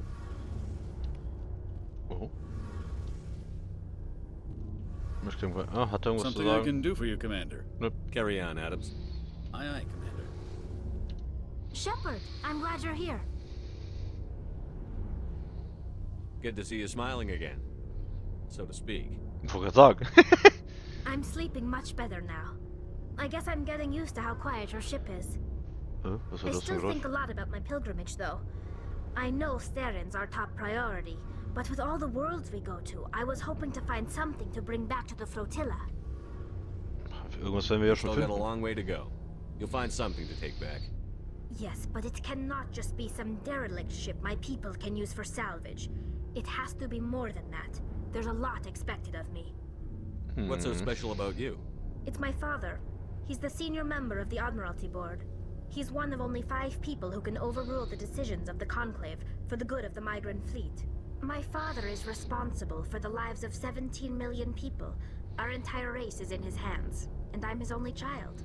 Oh. Ah, hat er irgendwas zu Something I sagen? can do for you, Commander. Nope. Carry on, Adams. Aye, aye, Commander. Shepard, I'm glad you're here. Good to see you smiling again, so to speak. Ich wollte gerade sagen. I'm sleeping much better now. I guess I'm getting used to how quiet your ship is. Was war I das für still ein Geräusch? think a lot about my pilgrimage, though. I know Sterren's our top priority, but with all the worlds we go to, I was hoping to find something to bring back to the flotilla. Irgendwas werden wir ja schon Still got a finden. long way to go. You'll find something to take back. Yes, but it cannot just be some derelict ship my people can use for salvage. It has to be more than that. There's a lot expected of me. What's so special about you? It's my father. He's the senior member of the Admiralty Board. He's one of only 5 people who can overrule the decisions of the Conclave for the good of the migrant fleet. My father is responsible for the lives of 17 million people. Our entire race is in his hands, and I'm his only child.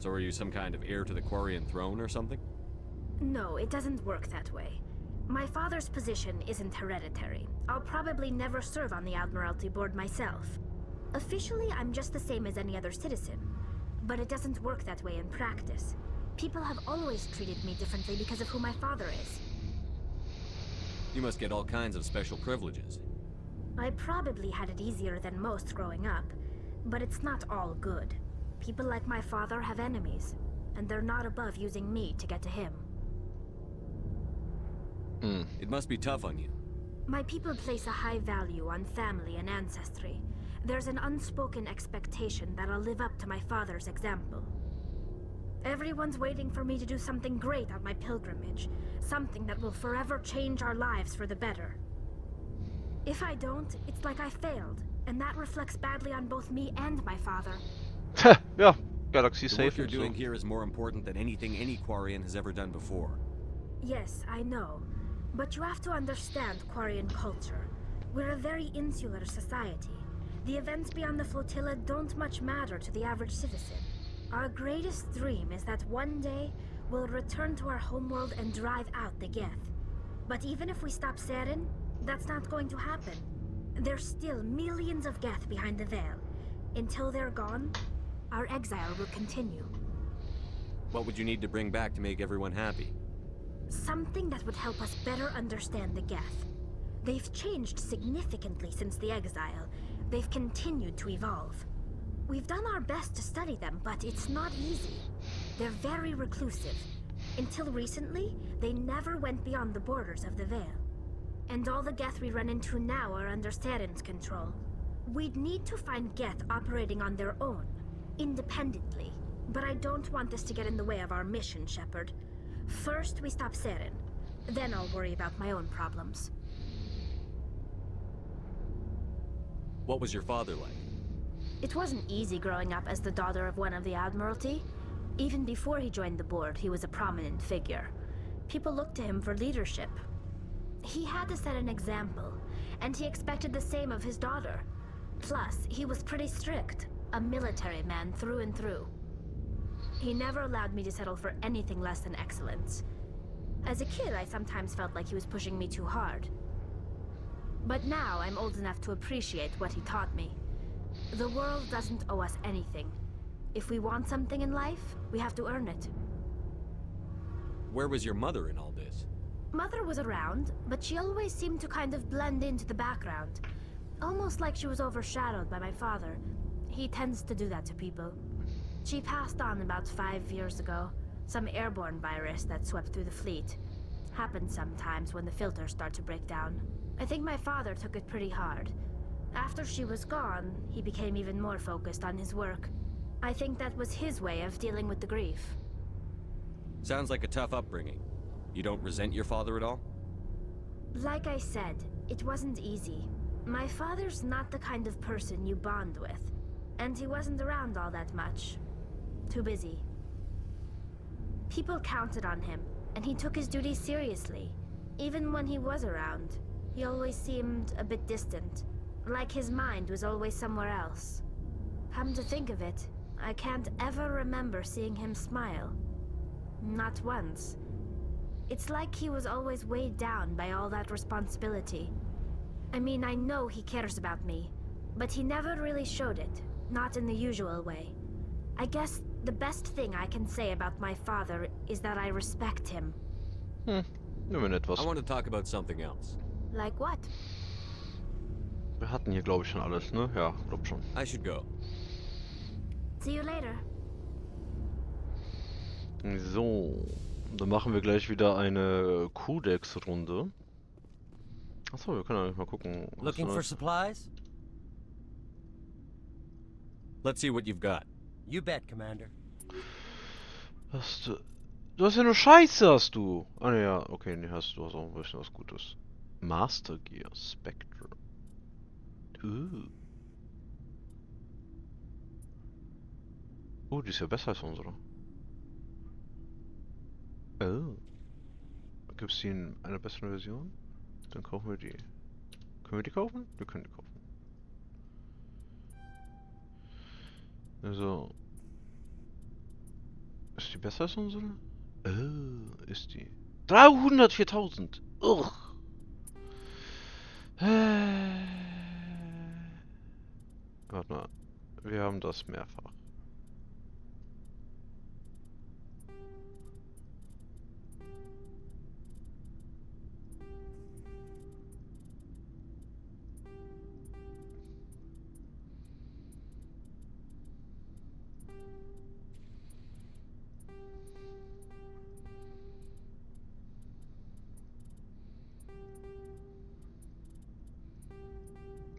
So are you some kind of heir to the Quarian throne or something? No, it doesn't work that way. My father's position isn't hereditary. I'll probably never serve on the Admiralty Board myself. Officially, I'm just the same as any other citizen. But it doesn't work that way in practice. People have always treated me differently because of who my father is. You must get all kinds of special privileges. I probably had it easier than most growing up, but it's not all good. People like my father have enemies, and they're not above using me to get to him. It must be tough on you. My people place a high value on family and ancestry. There's an unspoken expectation that I'll live up to my father's example. Everyone's waiting for me to do something great on my pilgrimage, something that will forever change our lives for the better. If I don't, it's like I failed, and that reflects badly on both me and my father. Ja, Galaxy The safe work you're und so. doing here is more important than anything any Quarian has ever done before. Yes, I know. But you have to understand Quarian culture. We're a very insular society. The events beyond the flotilla don't much matter to the average citizen. Our greatest dream is that one day we'll return to our homeworld and drive out the Geth. But even if we stop Seren, that's not going to happen. There's still millions of Geth behind the veil. Until they're gone, our exile will continue. What would you need to bring back to make everyone happy? Something that would help us better understand the Geth. They've changed significantly since the exile. They've continued to evolve. We've done our best to study them, but it's not easy. They're very reclusive. Until recently, they never went beyond the borders of the Veil. And all the Geth we run into now are under Seren's control. We'd need to find Geth operating on their own, independently. But I don't want this to get in the way of our mission, Shepard. First, we stop Seren. Then I'll worry about my own problems. What was your father like? It wasn't easy growing up as the daughter of one of the Admiralty. Even before he joined the board, he was a prominent figure. People looked to him for leadership. He had to set an example, and he expected the same of his daughter. Plus, he was pretty strict, a military man through and through. He never allowed me to settle for anything less than excellence. As a kid, I sometimes felt like he was pushing me too hard. But now I'm old enough to appreciate what he taught me. The world doesn't owe us anything. If we want something in life, we have to earn it. Where was your mother in all this? Mother was around, but she always seemed to kind of blend into the background. Almost like she was overshadowed by my father. He tends to do that to people. She passed on about 5 years ago. Some airborne virus that swept through the fleet. Happens sometimes when the filters start to break down. I think my father took it pretty hard. After she was gone, he became even more focused on his work. I think that was his way of dealing with the grief. Sounds like a tough upbringing. You don't resent your father at all? Like I said, it wasn't easy. My father's not the kind of person you bond with. And he wasn't around all that much. Too busy. People counted on him, and he took his duties seriously. Even when he was around, he always seemed a bit distant. Like his mind was always somewhere else. Come to think of it, I can't ever remember seeing him smile. Not once. It's like he was always weighed down by all that responsibility. I mean, I know he cares about me, but he never really showed it, not in the usual way. I guess the best thing I can say about my father is that I respect him. Nehmen etwas. I want to talk about something else. Like what? Wir hatten hier, glaube ich, schon alles, ne? Ja, glaub schon. I should go. See you later. So, dann machen wir gleich wieder eine Codex-Runde. Achso, wir können eigentlich mal gucken. Looking for supplies? Let's see what you've got. You bet, Commander. Hast du... Du hast ja nur Scheiße, hast du. Ah, ne, ja, okay, ne, du hast auch ein bisschen was Gutes. Master Gear, Spectre. Die ist ja besser als unsere. Oh. Gibt es die in einer besseren Version? Dann kaufen wir die. Können wir die kaufen? Wir können die kaufen. Also. Ist die besser als unsere? Oh, ist die. 304.000! Ugh! Warte mal. Wir haben das mehrfach.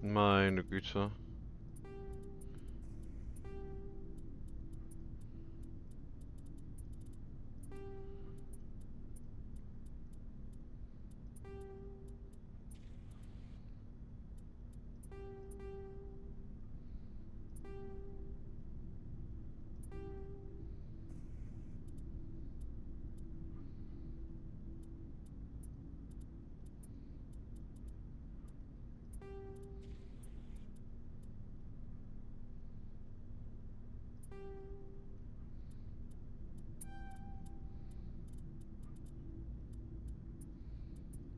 Meine Güte.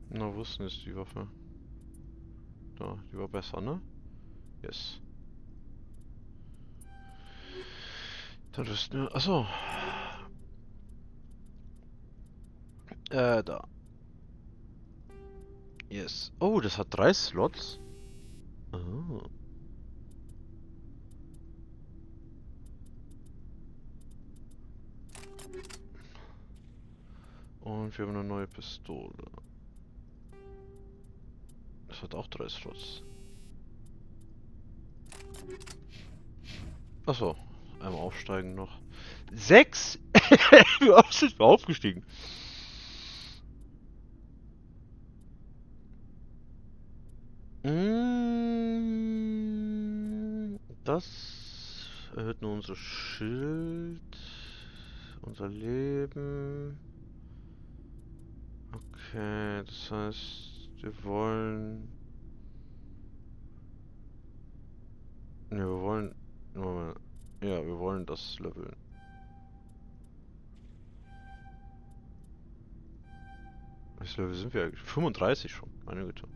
Na, wo ist denn jetzt die Waffe? Da, die war besser, ne? Yes. Das ist ne. Achso. Da. Yes. Oh, das hat 3 Slots. Oh. Und wir haben eine neue Pistole. Das hat auch 3 Slots. Achso, einmal aufsteigen noch. 6? Wie oft sind wir aufgestiegen? Das erhöht nur unser Schild, unser Leben. Okay, das heißt... Wir wollen... Ne, wir wollen... Moment. Ja, wir wollen das leveln. Welches Level sind wir eigentlich? 35 schon, meine Güte.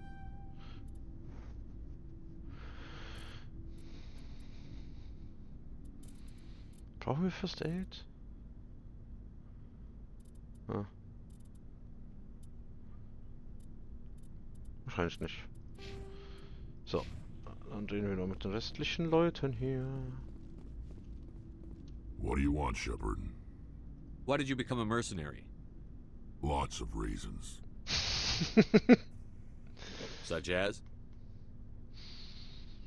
Brauchen wir First Aid? Ah. Wahrscheinlich nicht. So, dann reden wir noch mit den restlichen Leuten hier. What do you want, Shepard? Why did you become a mercenary? Lots of reasons. Such as?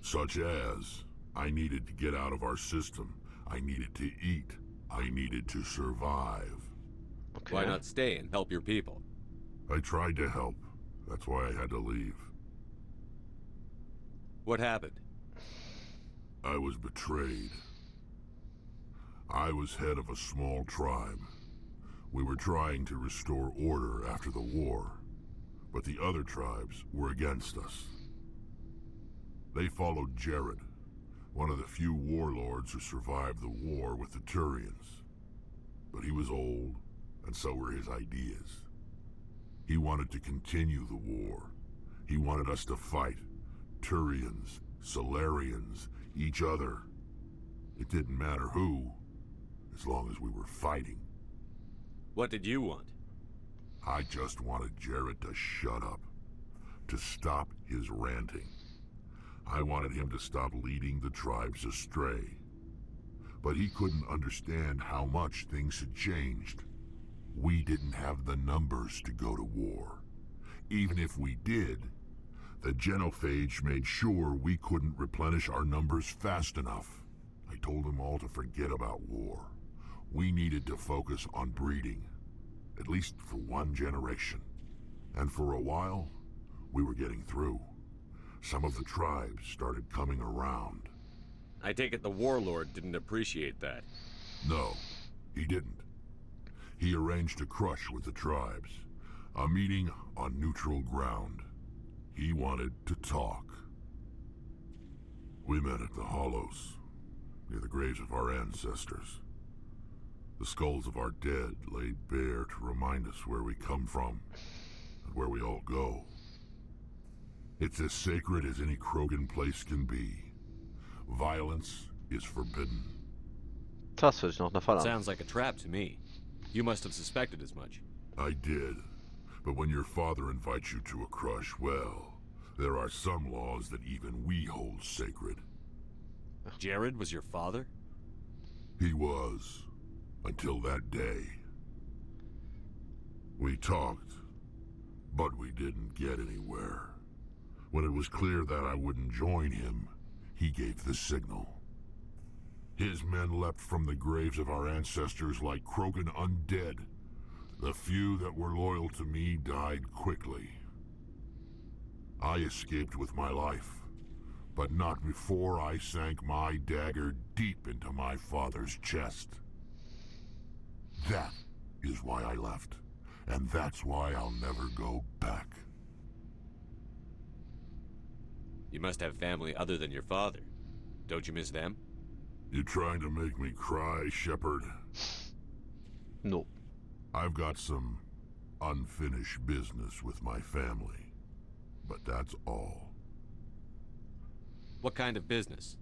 Such as, I needed to get out of our system. I needed to eat. I needed to survive. Okay. Why not stay and help your people? I tried to help. That's why I had to leave. What happened? I was betrayed. I was head of a small tribe. We were trying to restore order after the war, but the other tribes were against us. They followed Jared, one of the few warlords who survived the war with the Turians. But he was old, and so were his ideas. He wanted to continue the war. He wanted us to fight. Turians, Solarians, each other. It didn't matter who, as long as we were fighting. What did you want? I just wanted Jared to shut up, to stop his ranting. I wanted him to stop leading the tribes astray. But he couldn't understand how much things had changed. We didn't have the numbers to go to war. Even if we did, the genophage made sure we couldn't replenish our numbers fast enough. I told them all to forget about war. We needed to focus on breeding, at least for one generation. And for a while, we were getting through. Some of the tribes started coming around. I take it the warlord didn't appreciate that. No, he didn't. He arranged a crush with the tribes, a meeting on neutral ground. He wanted to talk. We met at the Hollows, near the graves of our ancestors. The skulls of our dead laid bare to remind us where we come from, and where we all go. It's as sacred as any Krogan place can be. Violence is forbidden. Das hört sich nach einer Falle an. Sounds like a trap to me. You must have suspected as much. I did. But when your father invites you to a crush, well, there are some laws that even we hold sacred. Jared was your father? He was. Until that day. We talked, but we didn't get anywhere. When it was clear that I wouldn't join him, he gave the signal. His men leapt from the graves of our ancestors like Krogan undead. The few that were loyal to me died quickly. I escaped with my life, but not before I sank my dagger deep into my father's chest. That is why I left, and that's why I'll never go back. You must have family other than your father. Don't you miss them? You trying to make me cry, Shepard? No. I've got some unfinished business with my family, but that's all. What kind of business?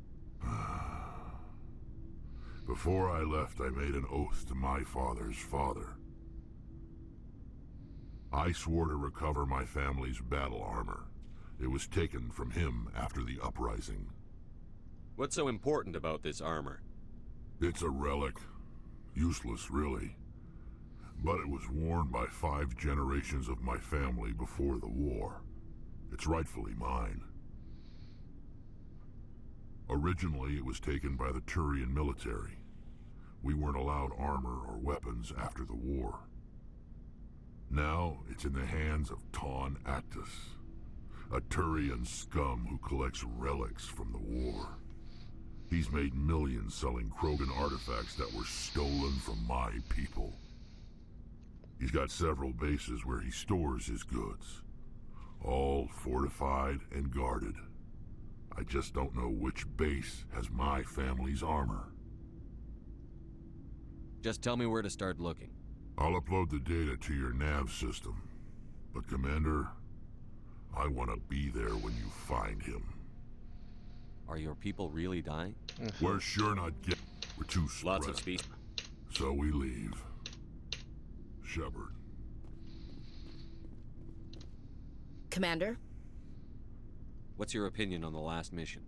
Before I left, I made an oath to my father's father. I swore to recover my family's battle armor. It was taken from him after the uprising. What's so important about this armor? It's a relic. Useless, really. But it was worn by 5 generations of my family before the war. It's rightfully mine. Originally, it was taken by the Turian military. We weren't allowed armor or weapons after the war. Now, it's in the hands of Taun Actus, a Turian scum who collects relics from the war. He's made millions selling Krogan artifacts that were stolen from my people. He's got several bases where he stores his goods, all fortified and guarded. I just don't know which base has my family's armor. Just tell me where to start looking. I'll upload the data to your nav system. But Commander, I want to be there when you find him. Are your people really dying? We're sure not We're too spread. Lots of speed. So we leave. Shepard. Commander? What's your opinion on the last mission?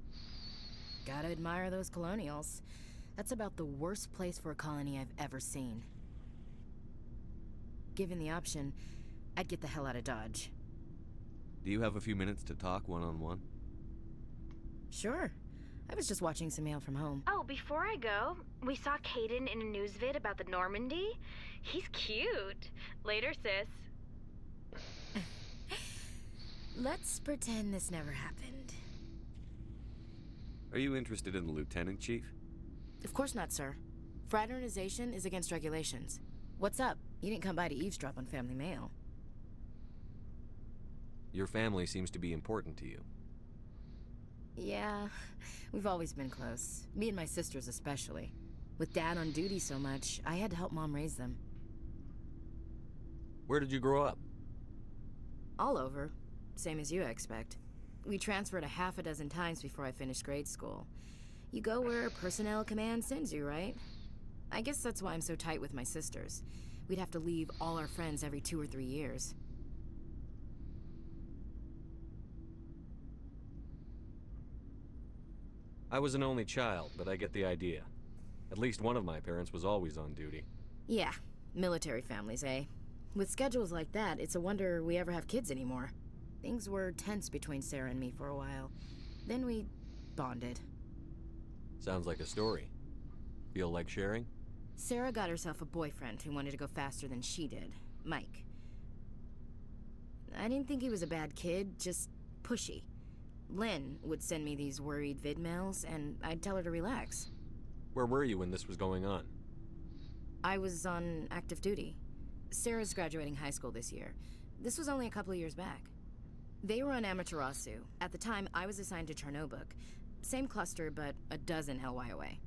Gotta admire those colonials. That's about the worst place for a colony I've ever seen. Given the option, I'd get the hell out of Dodge. Do you have a few minutes to talk one-on-one? Sure. I was just watching some mail from home. Oh, before I go, we saw Caden in a news vid about the Normandy. He's cute. Later, sis. Let's pretend this never happened. Are you interested in the Lieutenant Chief? Of course not, sir. Fraternization is against regulations. What's up? You didn't come by to eavesdrop on family mail. Your family seems to be important to you. Yeah, we've always been close. Me and my sisters especially. With Dad on duty so much, I had to help Mom raise them. Where did you grow up? All over. Same as you, I expect. We transferred a half a dozen times before I finished grade school. You go where personnel command sends you, right? I guess that's why I'm so tight with my sisters. We'd have to leave all our friends every 2 or 3 years. I was an only child, but I get the idea. At least one of my parents was always on duty. Yeah, military families, eh? With schedules like that, it's a wonder we ever have kids anymore. Things were tense between Sarah and me for a while. Then we bonded. Sounds like a story. Feel like sharing? Sarah got herself a boyfriend who wanted to go faster than she did, Mike. I didn't think he was a bad kid, just pushy. Lynn would send me these worried vid mails, and I'd tell her to relax. Where were you when this was going on? I was on active duty. Sarah's graduating high school this year. This was only a couple of years back. They were on Amaterasu. At the time, I was assigned to Chernobog. Same cluster, but a dozen LY away.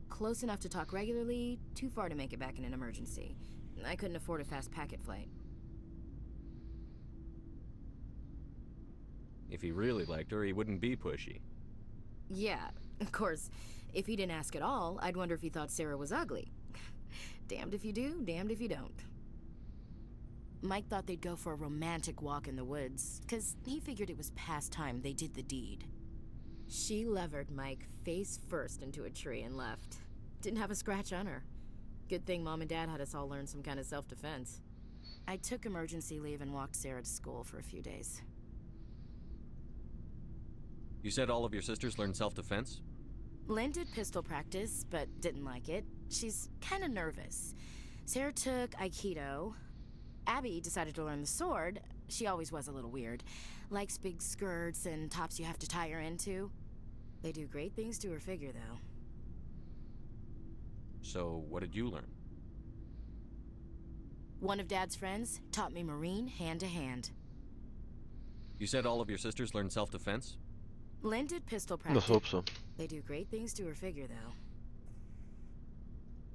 Close enough to talk regularly, too far to make it back in an emergency. I couldn't afford a fast packet flight. If he really liked her, he wouldn't be pushy. Yeah, of course. If he didn't ask at all, I'd wonder if he thought Sarah was ugly. Damned if you do, damned if you don't. Mike thought they'd go for a romantic walk in the woods, 'cause he figured it was past time they did the deed. She levered Mike face first into a tree and left. Didn't have a scratch on her. Good thing Mom and Dad had us all learn some kind of self-defense. I took emergency leave and walked Sarah to school for a few days. You said all of your sisters learned self-defense? Lynn did pistol practice, but didn't like it. She's kind of nervous. Sarah took Aikido. Abby decided to learn the sword. She always was a little weird. Likes big skirts and tops you have to tie her into. They do great things to her figure, though. So, what did you learn? One of Dad's friends taught me Marine hand-to-hand. You said all of your sisters learned self-defense? Lynn did pistol practice. Let's hope so. They do great things to her figure, though.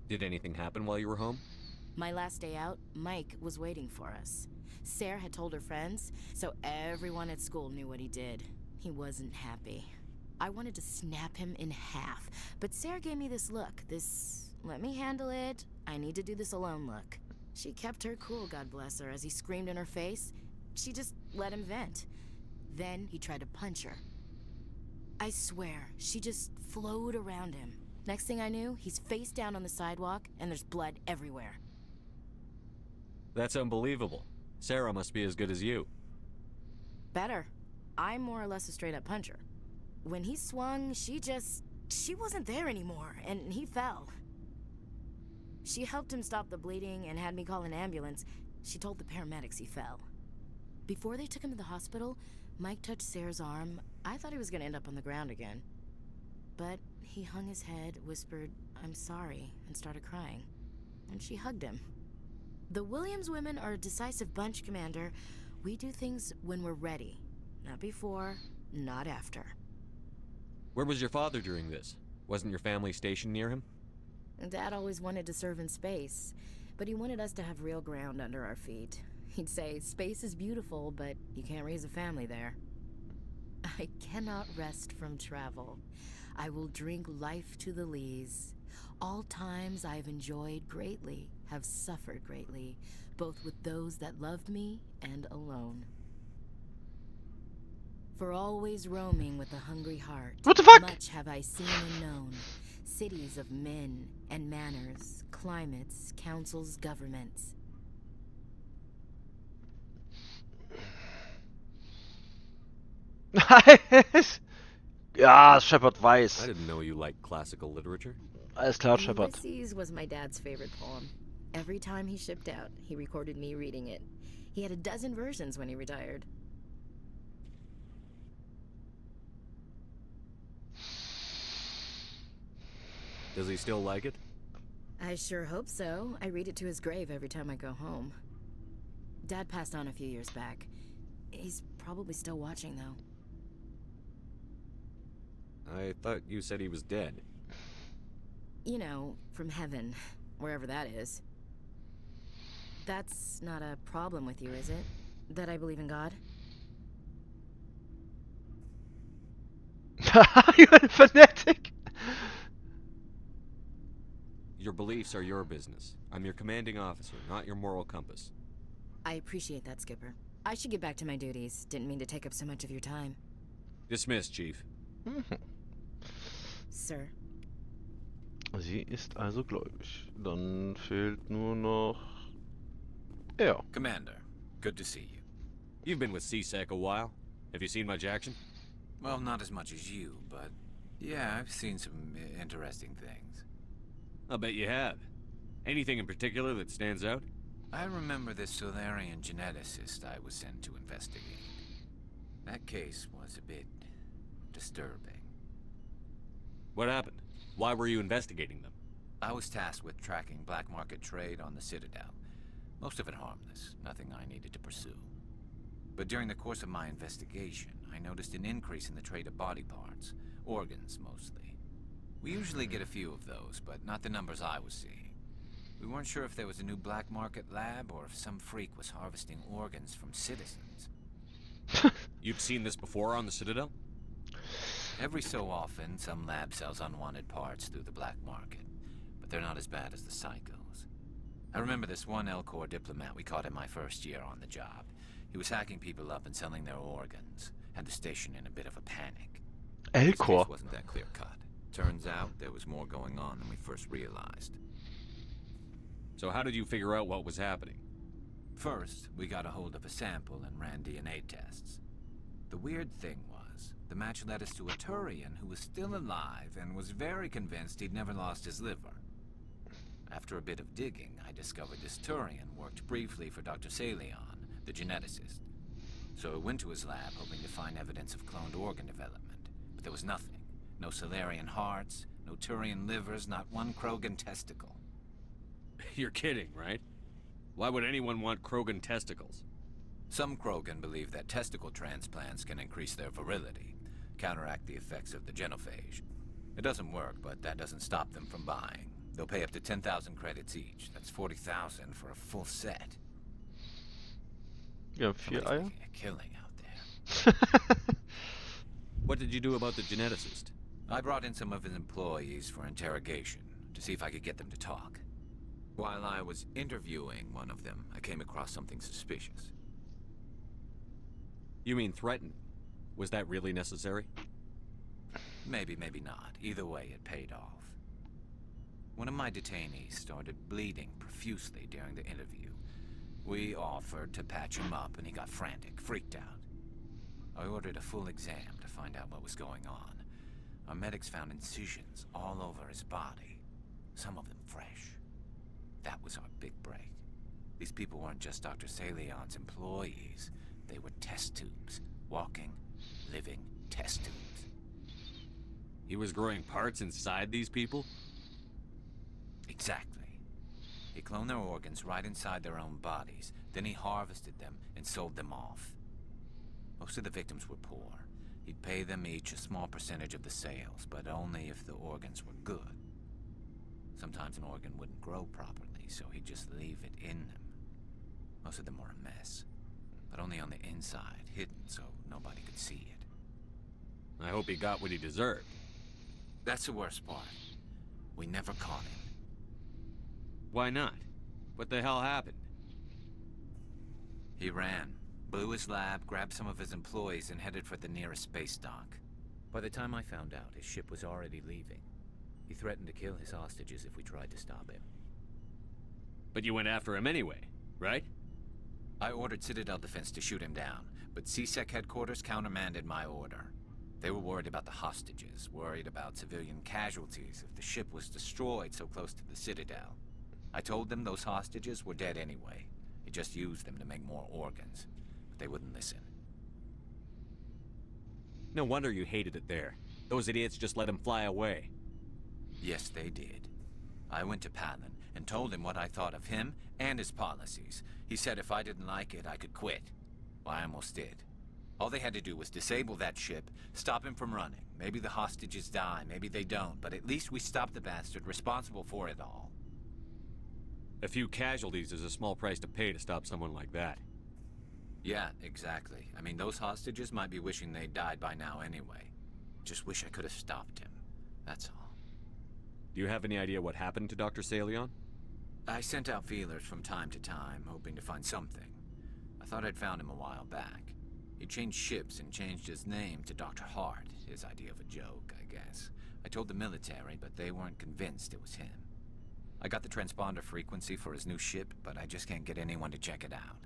Did anything happen while you were home? My last day out, Mike was waiting for us. Sarah had told her friends, so everyone at school knew what he did. He wasn't happy. I wanted to snap him in half, but Sarah gave me this look, this let me handle it, I need to do this alone look. She kept her cool, God bless her, as he screamed in her face. She just let him vent. Then he tried to punch her. I swear, she just flowed around him. Next thing I knew, he's face down on the sidewalk, and there's blood everywhere. That's unbelievable. Sarah must be as good as you. Better. I'm more or less a straight-up puncher. When he swung, she wasn't there anymore, and he fell. She helped him stop the bleeding and had me call an ambulance. She told the paramedics he fell. Before they took him to the hospital, Mike touched Sarah's arm. I thought he was gonna end up on the ground again. But he hung his head, whispered, "I'm sorry," and started crying. And she hugged him. The Williams women are a decisive bunch, Commander. We do things when we're ready. Not before, not after. Where was your father during this? Wasn't your family stationed near him? Dad always wanted to serve in space, but he wanted us to have real ground under our feet. He'd say, space is beautiful, but you can't raise a family there. I cannot rest from travel. I will drink life to the lees. All times I've enjoyed greatly, have suffered greatly, both with those that loved me and alone. For always roaming with a hungry heart, What the fuck? much have I seen and known. Cities of men and manners, climates, councils, governments. Ja, Shepard weiß. I didn't know you liked classical literature. Alles klar, Shepard. Ulysses was my dad's favorite poem. Every time he shipped out, he recorded me reading it. He had a dozen versions when he retired. Does he still like it? I sure hope so. I read it to his grave every time I go home. Dad passed on a few years back. He's probably still watching, though. I thought you said he was dead. You know, from heaven, wherever that is. That's not a problem with you, is it? That I believe in God? You're a fanatic. Your beliefs are your business. I'm your commanding officer, not your moral compass. I appreciate that, Skipper. I should get back to my duties. Didn't mean to take up so much of your time. Dismissed, Chief. Sir. Sie ist also gläubig. Dann fehlt nur noch er. Commander, good to see you. You've been with CSEC a while. Have you seen much action? Well, not as much as you, but yeah, I've seen some interesting things. I'll bet you have. Anything in particular that stands out? I remember this Solarian geneticist I was sent to investigate. That case was a bit disturbing. What happened? Why were you investigating them? I was tasked with tracking black market trade on the Citadel. Most of it harmless, nothing I needed to pursue. But during the course of my investigation, I noticed an increase in the trade of body parts, organs mostly. We usually get a few of those, but not the numbers I was seeing. We weren't sure if there was a new black market lab or if some freak was harvesting organs from citizens. You've seen this before on the Citadel? Every so often, some lab sells unwanted parts through the black market, but they're not as bad as the psychos. I remember this one Elcor diplomat we caught in my first year on the job. He was hacking people up and selling their organs, had the station in a bit of a panic. His Elcor? case wasn't that clear-cut. Turns out there was more going on than we first realized. So how did you figure out what was happening? First, we got a hold of a sample and ran DNA tests. The weird thing was, the match led us to a Turian who was still alive and was very convinced he'd never lost his liver. After a bit of digging, I discovered this Turian worked briefly for Dr. Salion, the geneticist. So I went to his lab hoping to find evidence of cloned organ development, but there was nothing. No Solarian hearts, no Turian livers, not one Krogan testicle. You're kidding, right? Why would anyone want Krogan testicles? Some Krogan believe that testicle transplants can increase their virility, counteract the effects of the genophage. It doesn't work, but that doesn't stop them from buying. They'll pay up to 10,000 credits each. That's 40,000 for a full set. Ja, 4 Eier. Making a killing out there. What did you do about the geneticist? I brought in some of his employees for interrogation, to see if I could get them to talk. While I was interviewing one of them, I came across something suspicious. You mean threatened? Was that really necessary? Maybe, maybe not. Either way, it paid off. One of my detainees started bleeding profusely during the interview. We offered to patch him up, and he got frantic, freaked out. I ordered a full exam to find out what was going on. Our medics found incisions all over his body, some of them fresh. That was our big break. These people weren't just Dr. Salion's employees. They were test tubes. Walking, living test tubes. He was growing parts inside these people? Exactly. He cloned their organs right inside their own bodies. Then he harvested them and sold them off. Most of the victims were poor. He'd pay them each a small percentage of the sales, but only if the organs were good. Sometimes an organ wouldn't grow properly, so he'd just leave it in them. Most of them were a mess, but only on the inside, hidden so nobody could see it. I hope he got what he deserved. That's the worst part. We never caught him. Why not? What the hell happened? He ran, blew his lab, grabbed some of his employees, and headed for the nearest space dock. By the time I found out, his ship was already leaving. He threatened to kill his hostages if we tried to stop him. But you went after him anyway, right? I ordered Citadel Defense to shoot him down, but CSEC headquarters countermanded my order. They were worried about the hostages, worried about civilian casualties if the ship was destroyed so close to the Citadel. I told them those hostages were dead anyway. He just used them to make more organs, but they wouldn't listen. No wonder you hated it there. Those idiots just let him fly away. Yes, they did. I went to Palin and told him what I thought of him and his policies. He said if I didn't like it, I could quit. Well, I almost did. All they had to do was disable that ship, stop him from running. Maybe the hostages die, maybe they don't, but at least we stopped the bastard responsible for it all. A few casualties is a small price to pay to stop someone like that. Yeah, exactly. I mean, those hostages might be wishing they'd died by now anyway. Just wish I could have stopped him. That's all. Do you have any idea what happened to Dr. Salion? I sent out feelers from time to time, hoping to find something. I thought I'd found him a while back. He changed ships and changed his name to Dr. Hart, his idea of a joke, I guess. I told the military, but they weren't convinced it was him. I got the transponder frequency for his new ship, but I just can't get anyone to check it out.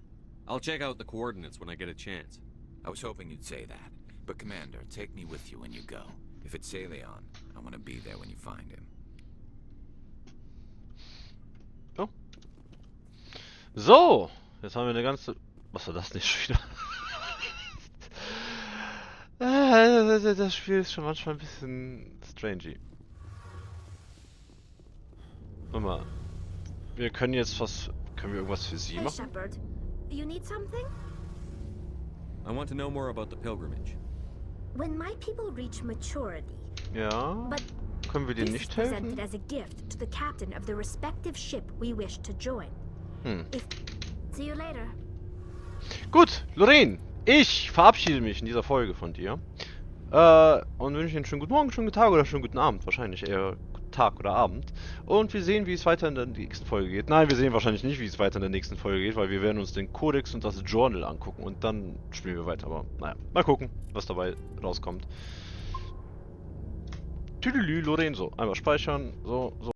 I'll check out the coordinates when I get a chance. I was hoping you'd say that. But Commander, take me with you when you go. If it's Salion, I want to be there when you find him. Oh. So, jetzt haben wir eine ganze... Was war das nicht schon wieder? Das Spiel ist schon manchmal ein bisschen strangey. Warte mal. Wir können jetzt was... Können wir irgendwas für sie Hey, machen? Shepard. You need something? I want to know more about the pilgrimage. When my people reach maturity, Ja. but Können wir dir this is nicht helfen? presented as a gift to the captain of the respective ship we wish to join. See you later. Gut, Lorraine, ich verabschiede mich in dieser Folge von dir. Und wünsche Ihnen einen schönen guten Morgen, schönen guten Tag oder schönen guten Abend. Wahrscheinlich eher Tag oder Abend. Und wir sehen, wie es weiter in der nächsten Folge geht. Nein, wir sehen wahrscheinlich nicht, wie es weiter in der nächsten Folge geht, weil wir werden uns den Codex und das Journal angucken und dann spielen wir weiter. Aber naja, mal gucken, was dabei rauskommt. Tüdelü, Lorraine, so. Einmal speichern, so, so.